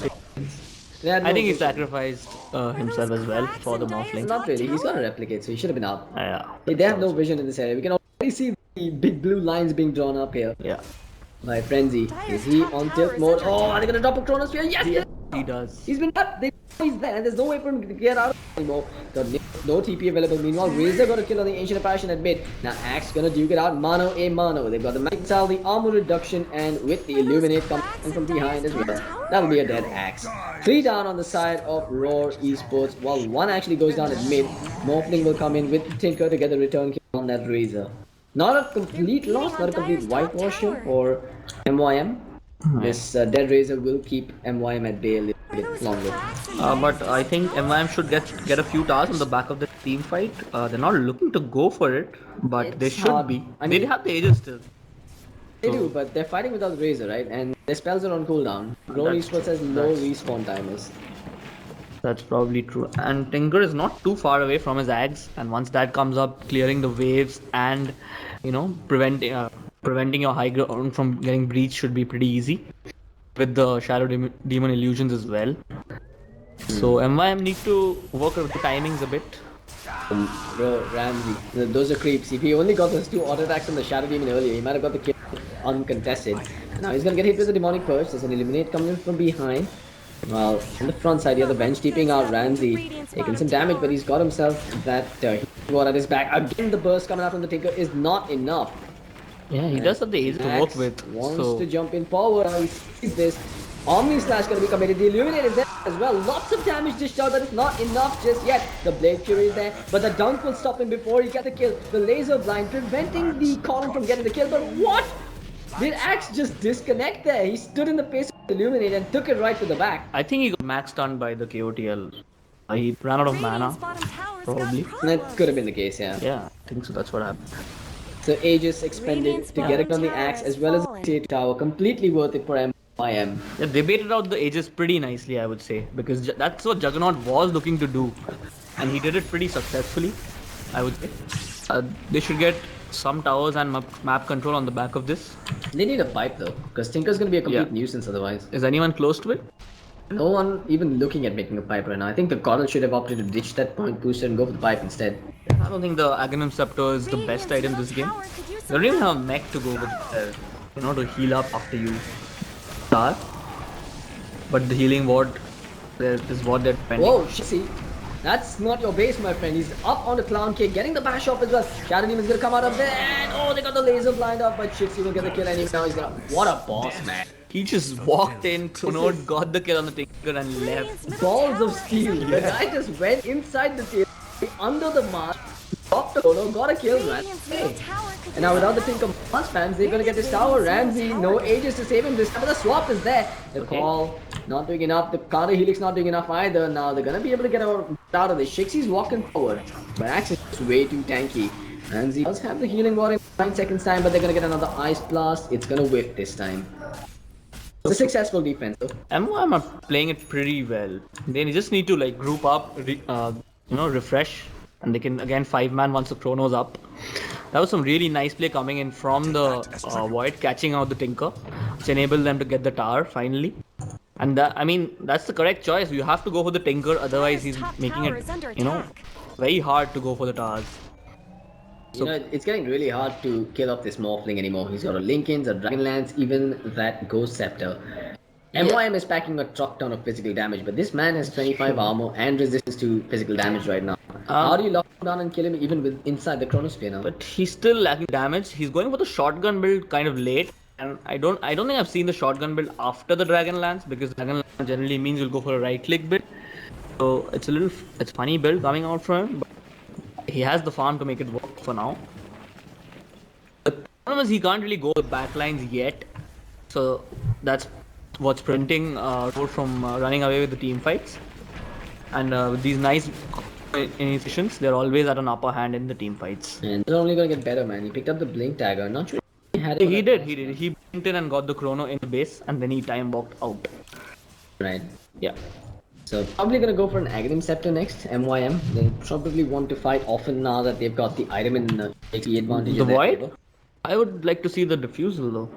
I think he no sacrificed himself as well for the Morphling. Not really. He's got to replicate, so he should have been out. Yeah. They have no vision in this area. We can already see the big blue lines being drawn up here. Yeah. By Frenzy. Is he on tilt mode? Oh, are they gonna drop a Chronosphere? Yes! He does. He's been up. They he's there, and there's no way for him to get out anymore. Got no TP available. Meanwhile, Razor got a kill on the Ancient Apparition at mid. Now Axe gonna duke it out mano a mano. They've got the Magic Missile, the armor reduction, and with the Illuminate coming from behind as well. That'll be a dead Axe. 3 down on the side of Roar Esports, while 1 actually goes down at mid. Morphling will come in with Tinker to get the return kill on that Razor. Not a complete loss, not a complete whitewash here for MYM. This dead Razor will keep MYM at bay a little bit longer. But I think MYM should get a few towers on the back of the team fight. They're not looking to go for it, but they It's should hard. be. I mean- they have the ages still. They So- do, but they're fighting without Razor, right? And their spells are on cooldown. Roar That's Esports has true. low That's- respawn timers. That's probably true. And Tinker is not too far away from his Ags, and once that comes up, clearing the waves and preventing your high ground from getting breached should be pretty easy. With the Shadow Demon illusions as well. So MYM need to work with the timings a bit. Bro, Ramsey, those are creeps. If he only got those 2 auto attacks on the Shadow Demon earlier, he might have got the kill uncontested. Now he's gonna get hit with the Demonic Purge. There's an Eliminate coming in from behind. Well, on the front side, you have the bench keeping out Ramsey, taking some damage, but he's got himself that healing at his back. Again, the burst coming out from the Tinker is not enough. Yeah, he does have the ages to work Axe with. wants So to jump in forward. Now he sees this. Omni Slash gonna be committed. The Illuminate is there as well. Lots of damage dished out, but it's not enough just yet. The Blade Fury is there, but the dunk will stop him before he gets the kill. The Laser Blind preventing the column from getting the kill. But what? Did Axe just disconnect there? He stood in the face of the Illuminate and took it right to the back. I think he got max stunned by the KOTL. He ran out of mana. Probably. That could have been the case, yeah. Yeah, I think so. That's what happened. So Aegis expended to get it on the Axe as well as the State Tower. Completely worth it for MYM. Yeah, they baited out the ages pretty nicely, I would say, because that's what Juggernaut was looking to do, and he did it pretty successfully, I would say. They should get some towers and map control on the back of this. They need a pipe though, because Tinker's gonna be a complete Yeah. nuisance otherwise. Is anyone close to it? No one even looking at making a pipe right now. I think the Coddle should have opted to ditch that point booster and go for the pipe instead. I don't think the Aghanim Scepter is the best item this game. They don't even have a mech to go with, to heal up after you start. But the healing ward is what they're depending. Whoa, see, that's not your base, my friend. He's up on the Clown Cake, getting the bash off as well. Shadow Demon's gonna come out of there, and oh, they got the laser blind off, but Shitzy will get the kill anyway. Now he's gonna. What a boss, man! He just walked in, Kunod got the kill on the Tinker and left. Balls of steel. The guy just went inside the tail, under the mask, dropped the photo, got a kill, man. Hey. And now without the Tinker Mask fans, they're gonna get this tower. Ramsey, no ages to save him this time, but the swap is there. The call not doing enough. The counter helix not doing enough either. Now they're gonna be able to get out of this. Shixie's walking forward, but Axe is way too tanky. Ramsey does have the healing ward in 9 seconds time, but they're gonna get another ice blast. It's gonna whiff this time. It's a successful defense though. MOM are playing it pretty well. They just need to group up, refresh, and they can again 5-man once the chrono's up. That was some really nice play coming in from the Void, catching out the Tinker, which enabled them to get the tower finally. And that's the correct choice. You have to go for the Tinker, otherwise he's making it, very hard to go for the towers. So, it's getting really hard to kill off this Morphling anymore. He's got a Linkins, a Dragonlance, even that Ghost Scepter. MYM is packing a truck ton of physical damage, but this man has 25 armor and resistance to physical damage right now. How do you lock him down and kill him even with inside the Chronosphere now? But he's still lacking damage. He's going for the shotgun build kind of late. And I don't think I've seen the shotgun build after the Dragonlance, because Dragonlance generally means you'll go for a right click build. So it's funny build coming out from him, but he has the farm to make it work for now. The problem is he can't really go with backlines yet, so that's what's preventing Roar from running away with the team fights. And with these nice initiations, they're always at an upper hand in the team fights. And they're only gonna get better, man. He picked up the Blink Dagger. Not sure he had it. He did. He blinked in and got the chrono in the base, and then he time walked out. Right. Yeah. So probably gonna go for an Aghanim Scepter next, MYM. They probably want to fight often now that they've got the item in the advantage. The in their Void? favor. I would like to see the Diffusal though.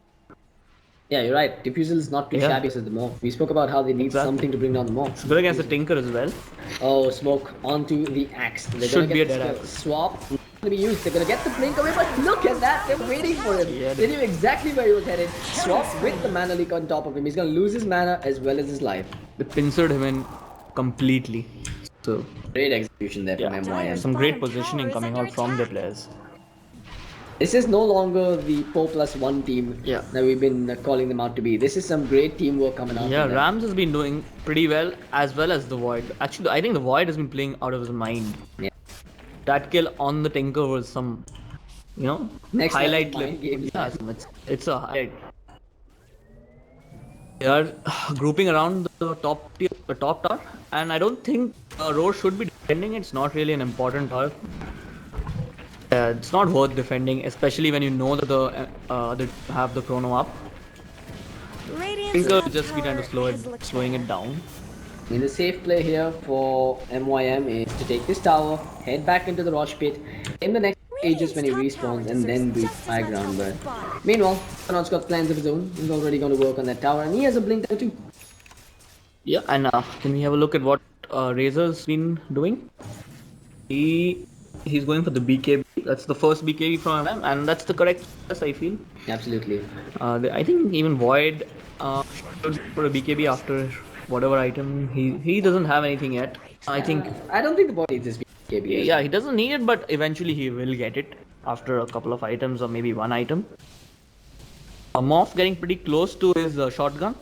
Yeah, you're right. Diffusal is not too Yeah. shabby as the Morph. We spoke about how they need Exactly. something to bring down the Morph. It's good against the Tinker as well. Oh, smoke onto the axe. They're Should gonna be get a dead this axe. swap. Not gonna be used. They're gonna get the blink away, but look at that. They're waiting for him. Yeah, They knew exactly where he was headed. Swap with the mana leak on top of him. He's gonna lose his mana as well as his life. They pincered him in completely. So Great execution there from yeah, MYM. some great Bottom positioning tower is coming under out from the attack. players. This is no longer the 4+1 team Yeah. that we've been calling them out to be. This is some great teamwork coming out Yeah, from them. Rams has been doing pretty well as the Void. Actually, I think the Void has been playing out of his mind. Yeah. That kill on the Tinker was some, Next level highlight clip. mind games. Yeah, it's a highlight. They are grouping around the top tower, and I don't think Roar should be defending. It's not really an important tower. It's not worth defending, especially when you know that they have the chrono up. Radiant's Tinker top will just be trying to tower has looked slowing it better. down. I mean, the safe play here for MYM is to take this tower, head back into the Rosh pit, in the next ages when he Radiant's top tower respawns, and then deserves breach just high as much ground. help But as bottom. meanwhile, Kanon's got plans of his own. He's already going to work on that tower, and he has a blink there too. Yeah, and can we have a look at what Razor's been doing? He's going for the BKB. That's the first BKB from him, and that's the correct choice, I feel. Absolutely. I think even Void should for a BKB after whatever item. He doesn't have anything yet. I think. I don't think the bot needs this BKB. Yeah, he doesn't need it, but eventually he will get it after a couple of items or maybe one item. Morph getting pretty close to his shotgun.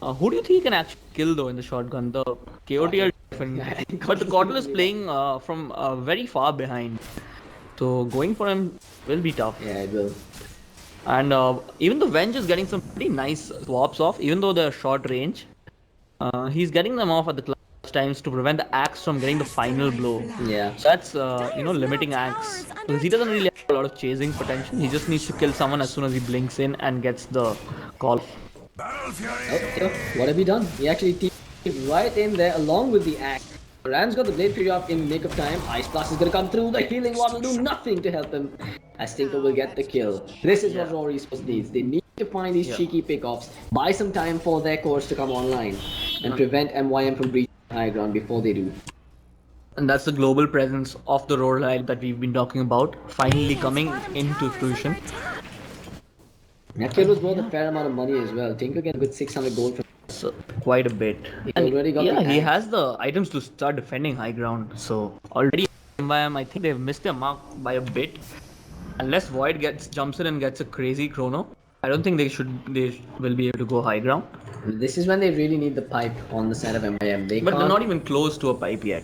Who do you think he can actually kill though in the shotgun? The KOT are different. But the Cottle is playing from very far behind. So going for him will be tough. Yeah, it will. And even the Venge is getting some pretty nice swaps off, even though they're short range. He's getting them off at the clutch times to prevent the axe from getting the final blow. Yeah. So that's limiting axe because he doesn't really have a lot of chasing potential. He just needs to kill someone as soon as he blinks in and gets the call. Oh, what have he done? He actually teamed right in there along with the axe. Ram's got the Blade Fury up in nick of time. Ice Blast is gonna come through. The healing ward will do nothing to help him. As Tinker will get the kill. This is what Rory Esports needs. They need to find these cheeky pickoffs, buy some time for their cores to come online, and prevent MYM from breaching high ground before they do. And that's the global presence of the role line that we've been talking about, finally coming into fruition. That kill was worth a fair amount of money as well. Tinker get a good 600 gold from. So quite a bit. He And already got the he axe. has the items to start defending high ground. So already I think they've missed their mark by a bit. Unless Void jumps in and gets a crazy chrono, I don't think they will be able to go high ground. This is when they really need the pipe on the side of MYM. But they're not even close to a pipe yet.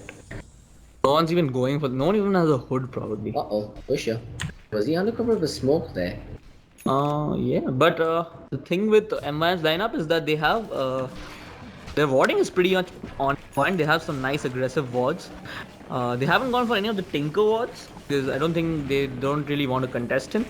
No one's even going for. No one even has a hood probably. Uh-oh, Pusher. Was he under cover of the smoke there? Yeah, but the thing with MY's lineup is that they have their warding is pretty much on point. They have some nice aggressive wards. They haven't gone for any of the Tinker wards because I don't think they don't really want to contest him.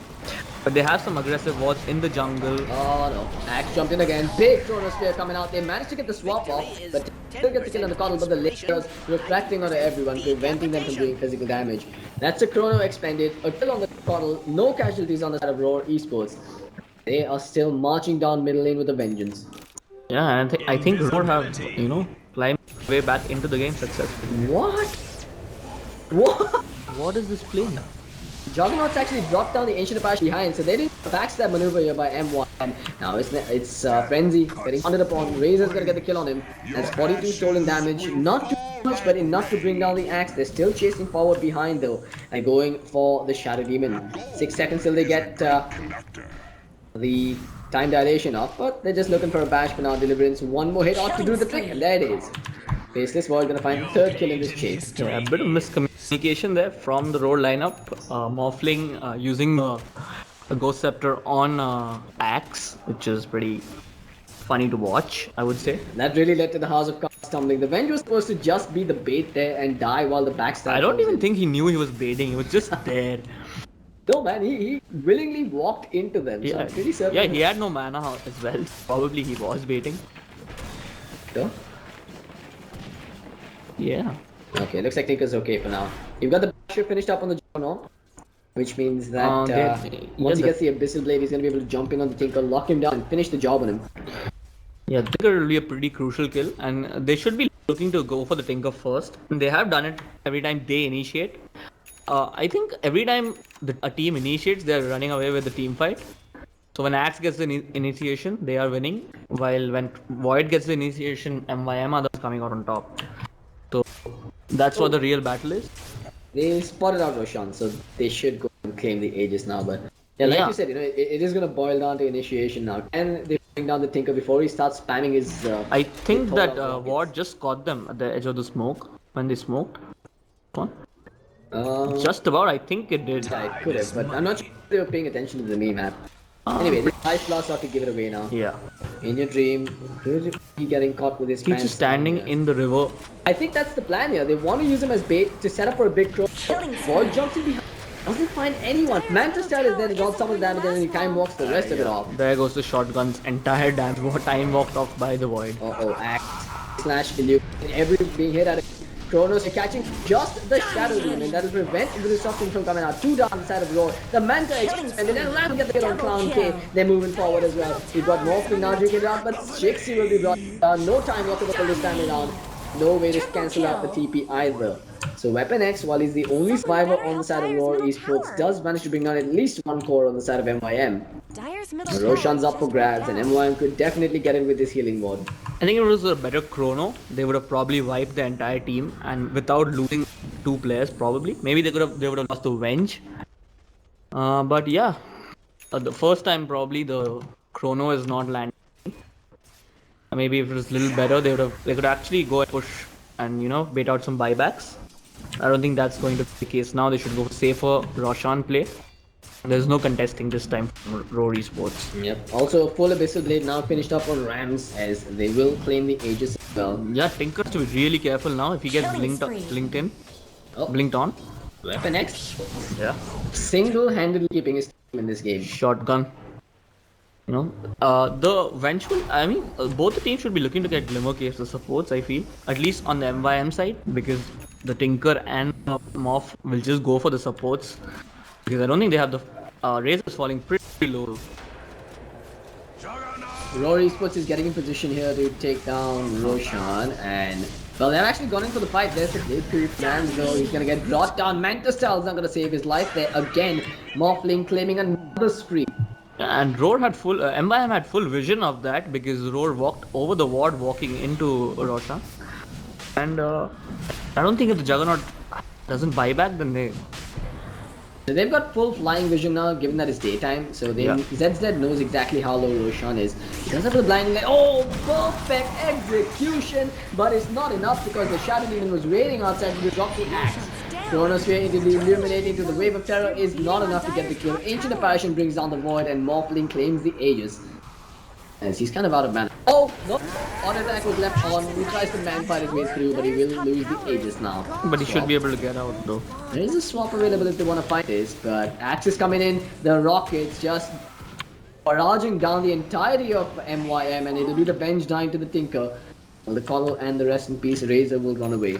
But they have some aggressive wards in the jungle. Oh no, Axe jumped in again. Big Chrono Spear coming out. They managed to get the swap off, but still gets the kill on the Coddle, but the lasers refracting onto everyone, preventing them from doing physical damage. That's a Chrono expended, a kill on the Coddle, no casualties on the side of Roar Esports. They are still marching down middle lane with a vengeance. Yeah, and I think Roar have, climbed way back into the game successfully. What? What? What is this play? Juggernauts actually dropped down the Ancient Apache behind, so they didn't backstab maneuver here by M1. Now it's Frenzy getting hunted upon. Razor's gonna get the kill on him. That's 42 stolen damage. Not too much, but enough to bring down the axe. They're still chasing forward behind though, and going for the Shadow Demon. 6 seconds till they get the time dilation off, but they're just looking for a bash for now. Deliverance. One more hit ought to do the trick, and there it is. Faceless Void gonna find the third kill in this chase. Yeah, a bit of miscommunication there from the Roar lineup. Morphling using a Ghost Scepter on Axe, which is pretty funny to watch, I would say. That really led to the House of Cards tumbling. The Venge was supposed to just be the bait there and die while the backstab. I don't falls even in. think he knew he was baiting. He was just there. No man, he willingly walked into them. So I'm pretty certain. Yeah, he had no mana as well. Probably he was baiting. Sure. Yeah. Okay, looks like Tinker's okay for now. You've got the basher finished up on the Juggernaut, which means that once he gets the Abyssal Blade, he's going to be able to jump in on the Tinker, lock him down, and finish the job on him. Yeah, Tinker will be a pretty crucial kill, and they should be looking to go for the Tinker first. They have done it every time they initiate. I think every time a team initiates, they're running away with the team fight. So when Axe gets the initiation, they are winning, while when Void gets the initiation, MYM are the coming out on top. So that's what the real battle is. They spotted out Roshan, so they should go and claim the Aegis now. But yeah, like Yeah. you said, it is gonna boil down to initiation now. Can they bring down the Tinker before he starts spamming his? I think Thor that out rockets? Ward just caught them at the edge of the smoke when they smoked. One. Uh, Just about, I think it did. yeah, it could have, but I'm not sure if they were paying attention to the meme map. Anyway, this Ice Blast ought to give it away now. Yeah. In your dream, really getting caught with his He's pants just standing down here. in the river. I think that's the plan here. They want to use him as bait to set up for a big crow. Void jumps in behind. Doesn't find anyone. Manchester is there to drop some of the damage and then he time walks the rest of it off. There goes the shotgun's entire damage. Time walked off by the Void. Axe slash illusion. Every being hit at it. Kronos are catching just the Shadow Demon, and that will prevent the disruption from coming out. Two down the side of Roar. The Manta and then Ram get the hit on Clown K. They're moving forward as well. We've got Morphling now drinking it out, but Shixie will be brought down. No time whatsoever this time around. No way to cancel out the TP either. So Weapon X, while he's the only survivor on the side of Roar Esports, does manage to bring down at least one core on the side of MYM. Dyer's middle Roshan's tower up for just grabs, went and down. MYM could definitely get in with this healing ward. I think if it was a better chrono, they would have probably wiped the entire team and without losing two players probably. Maybe they would have lost the Venge. But yeah, the first time probably the chrono is not landing. Maybe if it was a little better, they could actually go and push and bait out some buybacks. I don't think that's going to be the case now. They should go for safer Roshan play. There's no contesting this time from Roar Esports. Yep. Also, full Abyssal Blade now finished up on Rams as they will claim the Aegis as well. Yeah, Tinker to be really careful now if he gets Killing blinked on. Weapon X Yeah. single-handedly keeping his team in this game. Shotgun. Both the teams should be looking to get Glimmer Caves as supports, I feel. At least on the MYM side, because the Tinker and Morph will just go for the supports. Because I don't think they have the Razor's falling pretty low. Roar Esports is getting in position here to take down Roshan, and well, they've actually gone in for the fight. There's the Blade Creep man, so he's gonna get brought down. Mantis Style's not gonna save his life there again. Morphling claiming another spree. And Roar had MYM had full vision of that because Roar walked over the ward walking into Roshan. And I don't think if the Juggernaut doesn't buy back, then So they've got full flying vision now, given that it's daytime. So ZZ knows exactly how low Roshan is. He does have the blinding light. Oh, perfect execution! But it's not enough because the Shadow Demon was waiting outside to drop the axe. Chronosphere into the Illuminating to the Wave of Terror is not enough to get the kill. Ancient Apparition brings down the Void and Morphling claims the Aegis. As he's kind of out of mana. Oh, no! Auto attack was left on. He tries to man fight his way through, but he will lose the Aegis now. but he should be able to get out though. There is a swap available if they want to fight this, but Axe is coming in. The Rockets just barraging down the entirety of MYM, and it'll be the bench dying to the Tinker. Well, the Coddle and the rest in peace Razor will run away.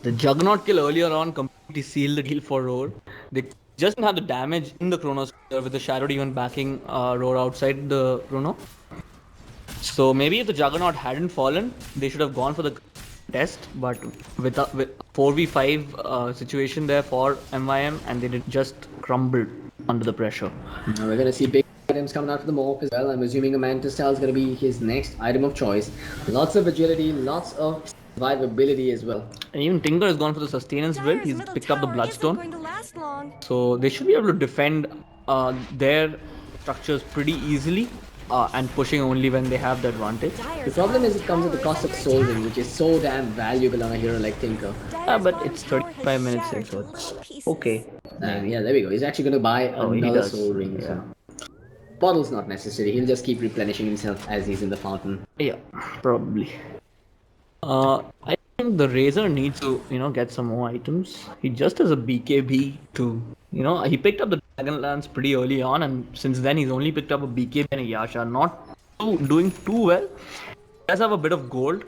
The Juggernaut kill earlier on completely sealed the deal for Roar. They just didn't have the damage in the Chronosphere with the Shadow Demon backing Roar outside the Chrono. So maybe if the Juggernaut hadn't fallen, they should have gone for the test. But with 4v5 situation there for MYM, and they did just crumbled under the pressure. Now we're gonna see big items coming out for the Morph as well. I'm assuming a Mantis Style is gonna be his next item of choice. Lots of agility, lots of survivability as well. And even Tinker has gone for the sustenance build. Dyer's He's middle picked up the tower Bloodstone. isn't going to last long. So they should be able to defend their structures pretty easily and pushing only when they have the advantage. The problem is it comes at the cost of Soul Ring, which is so damn valuable on a hero like Tinker. But it's 35 minutes in, so it's okay. Yeah, there we go. He's actually gonna buy he another does. Soul Ring. Yeah. So. Bottle's not necessary. He'll just keep replenishing himself as he's in the fountain. Yeah, probably. I think the Razor needs to, get some more items. He just has a BKB to, he picked up the Dragon Lance pretty early on, and since then he's only picked up a BKB and a Yasha. Not doing too well. He does have a bit of gold,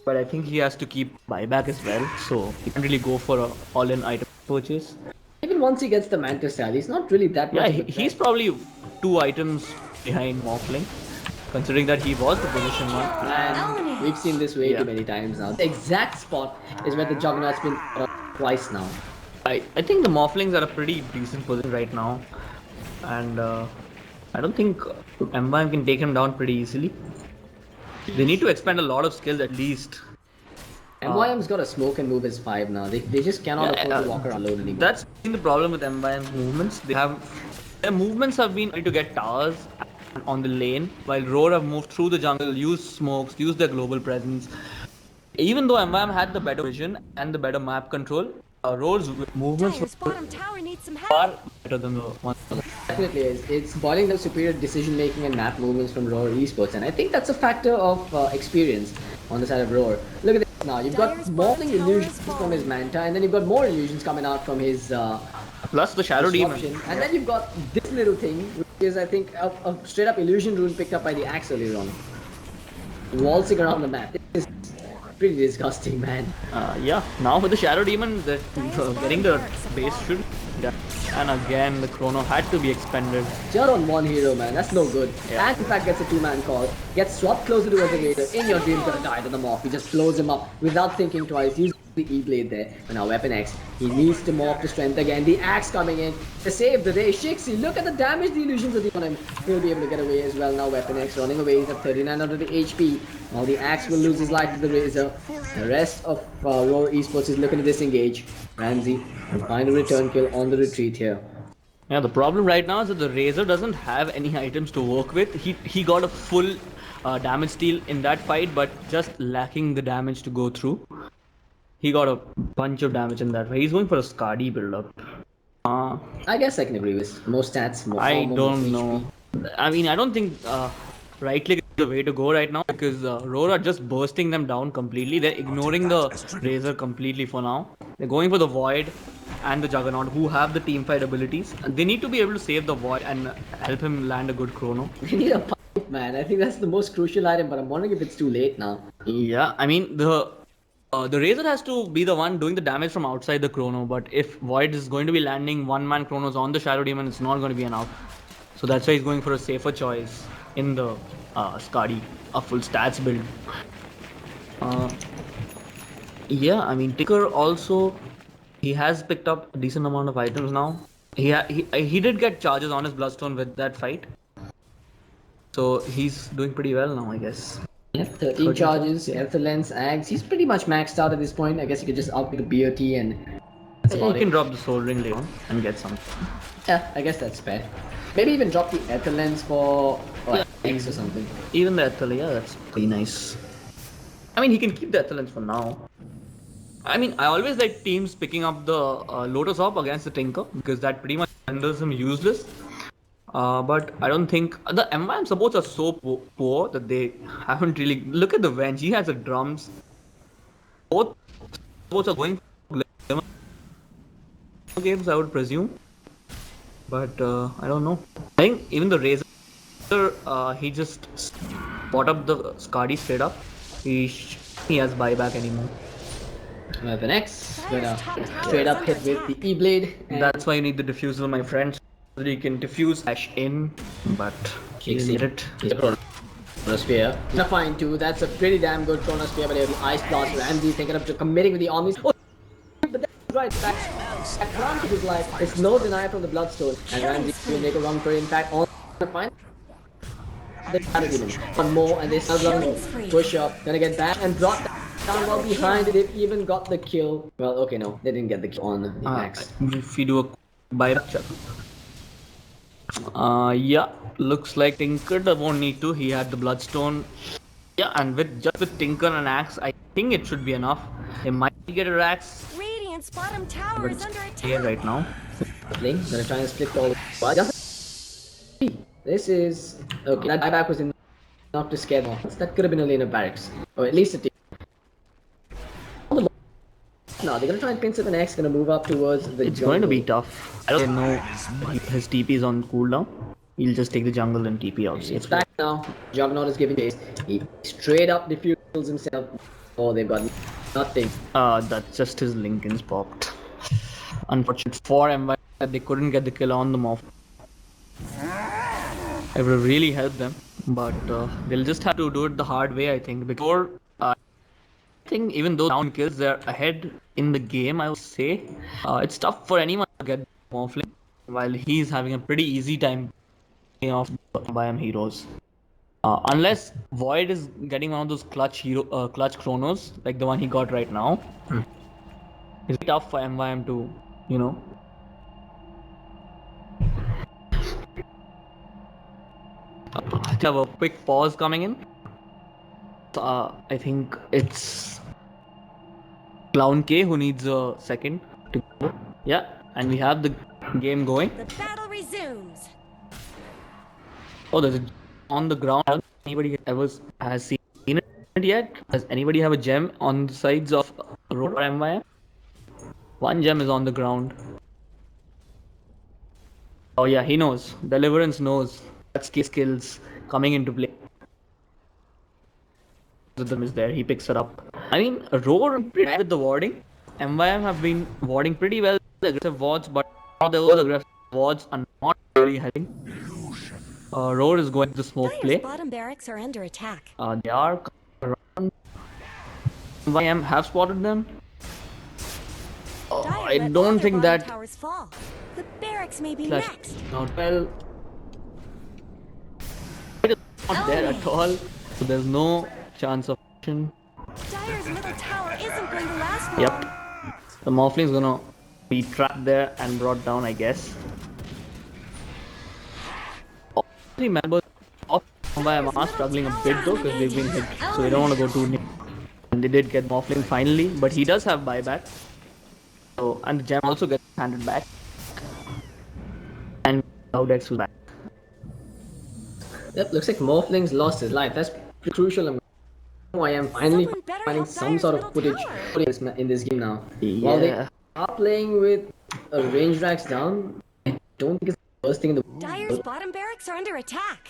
but I think he has to keep buyback as well, so he can't really go for a all-in item purchase. Even once he gets the Mantis Style, he's not really that much. Yeah, of a he's threat. probably 2 items behind Morphling, considering that he was the position 1. And we've seen this way too many times now. The exact spot is where the Juggernaut's been twice now. I think the Morphlings are a pretty decent position right now, and I don't think M1 can take him down pretty easily. They need to expend a lot of skills at least. MYM's got a smoke and move as 5 now. They just cannot afford to walk around alone anymore. That's been the problem with M1's movements. Their movements have been to get towers on the lane, while Roar have moved through the jungle, used smokes, used their global presence. Even though MYM had the better vision and the better map control, Roar's movements Dire's were bottom tower needs some help. far better than the one. Definitely is. It's boiling down superior decision making and map movements from Roar Esports, and I think that's a factor of experience on the side of Roar. Look at this now. You've got Dire's morphing bottom tower illusions is from falling. his Manta, and then you've got more illusions coming out from his Plus the Shadow Demon. disruption. And then you've got this little thing, which is I think a straight up illusion rune picked up by the Axe earlier on. Waltzing around the map. This is pretty disgusting, man. Yeah, now with the Shadow Demon, Dire's getting bottom the barracks are base falling. should. Yeah. And again, the Chrono had to be expended. Just on one hero, man. That's no good. Yeah. And in fact gets a 2-man call. Gets swapped closer towards the Raider. In your dreams gonna die to the morph. He just blows him up without thinking twice. Uses the E-Blade there. But now Weapon X. He needs to morph to strength again. The Axe coming in to save the day. Shixie, look at the damage the illusions are doing on him. He'll be able to get away as well now. Weapon X running away. He's at 39 under the HP. Now the Axe will lose his life to the Razor. The rest of Roar Esports is looking to disengage. Ramsey will find a return kill on the retreat here. Yeah, the problem right now is that the Razor doesn't have any items to work with. He got a full damage steal in that fight, but just lacking the damage to go through. He got a bunch of damage in that fight. He's going for a Skadi build-up. I guess I can agree with more stats, more I armor, more don't HP. know. I mean, I don't think right click is the way to go right now because Roar are just bursting them down completely. They're ignoring the Razor completely for now. They're going for the Void and the Juggernaut who have the teamfight abilities. They need to be able to save the Void and help him land a good Chrono. They need a pipe, man. I think that's the most crucial item, but I'm wondering if it's too late now. Yeah, I mean the Razor has to be the one doing the damage from outside the Chrono, but if Void is going to be landing one-man Chronos on the Shadow Demon, it's not going to be enough. So that's why he's going for a safer choice in the Skadi, a full stats build. Yeah, I mean Tinker also, he has picked up a decent amount of items now. He did get charges on his Bloodstone with that fight. So he's doing pretty well now, I guess. Yeah, 13 charges, Ether Lens, Ags. He's pretty much maxed out at this point. I guess he could just outpick the BOT and that's He about can it. drop the Soul Ring later on and get some. Yeah, I guess that's fair. Maybe even drop the Ether Lens for X or something. Even the Ethel, yeah, that's pretty nice. I mean, he can keep the Ethel for now. I mean, I always like teams picking up the Lotus Orb against the Tinker because that pretty much renders him useless. But I don't think the M1 supports are so poor that they haven't really. Look at the Venge. He has the drums. Both supports are going for games, I would presume. But I don't know. I think even the Razor, he just bought up the Skadi straight up. He has buyback anymore. Weapon X, gonna straight up hit with the E-Blade. and That's why you need the diffusal, my friends. So that you can diffuse dash in, but he Kicks did it. it. The Chronosphere. He's a fine too. That's a pretty damn good Chronosphere, but the Ice Blast Ramsey thinking of committing with the Omnis. Oh, but that's right. That advantage is like, it's no deny from the Bloodstone. And Ramsey will make a run for it. In fact, on the fine. They gotta give him one more, and they still gonna push up. Gonna get back and brought down well behind it. They've even got the kill. Well, okay, no, they didn't get the kill on the Max. If you do a buyback check. Yeah, looks like Tinker won't need to. He had the Bloodstone. Yeah, and just with Tinker and Axe, I think it should be enough. They might get a Axe, Radiant's bottom tower but is under it's here attack. right now. Gonna try and split all the. But this is okay. That buyback was enough to scare them. That could have been a lane of barracks, or at least a team. Now they're gonna try and pinch it. The next gonna move up towards the. It's going to be tough. I don't know. His TP is on cooldown. He'll just take the jungle and TP out. It's back now. Juggernaut is giving chase. He straight up defuses himself. Oh, they've got nothing. That's just his Lincoln's popped. Unfortunate for M1 that they couldn't get the kill on the Morph. It would have really helped them, but they'll just have to do it the hard way, I think. Before, I think even though down kills, they're ahead in the game, I would say. It's tough for anyone to get Morphling, while he's having a pretty easy time off MYM heroes. Unless Void is getting one of those clutch chronos like the one he got right now. It's tough for MYM to, you know. I have a quick pause coming in. I think it's Clown K who needs a second to go. Yeah, and we have the game going. The battle resumes. Oh, there's a on the ground. Anybody ever has seen it yet? Does anybody have a gem on the sides of Road or MYM? One gem is on the ground. Oh yeah, he knows. Deliverance knows. That's key skills coming into play. Them is there. He picks it up. I mean, Roar pretty bad with the warding. MYM have been warding pretty well. The aggressive wards, but all those aggressive wards are not really helping. Roar is going to the smoke Dire's play. bottom barracks are under attack. They are around. MYM have spotted them. Dire I let all don't their think bottom that. towers fall. The barracks may be Flash. next. Not well. It is not there at all. So there's no chance of action. Dire's middle tower isn't going to last long. Yep. The Morphling is gonna be trapped there and brought down, I guess. All three members of MYM are struggling a bit though because they've been hit, so they don't want to go too near. And they did get Morphling finally, but he does have buyback. So, and the gem also gets handed back. And Audex was back. Yep, looks like Morphling's lost his life. That's pretty crucial. I am finally Someone better finding help some Dire's sort of middle footage tower. in this game now. While they Yeah. are playing with range racks down, I don't think it's the first thing in the Dire's bottom barracks are under attack.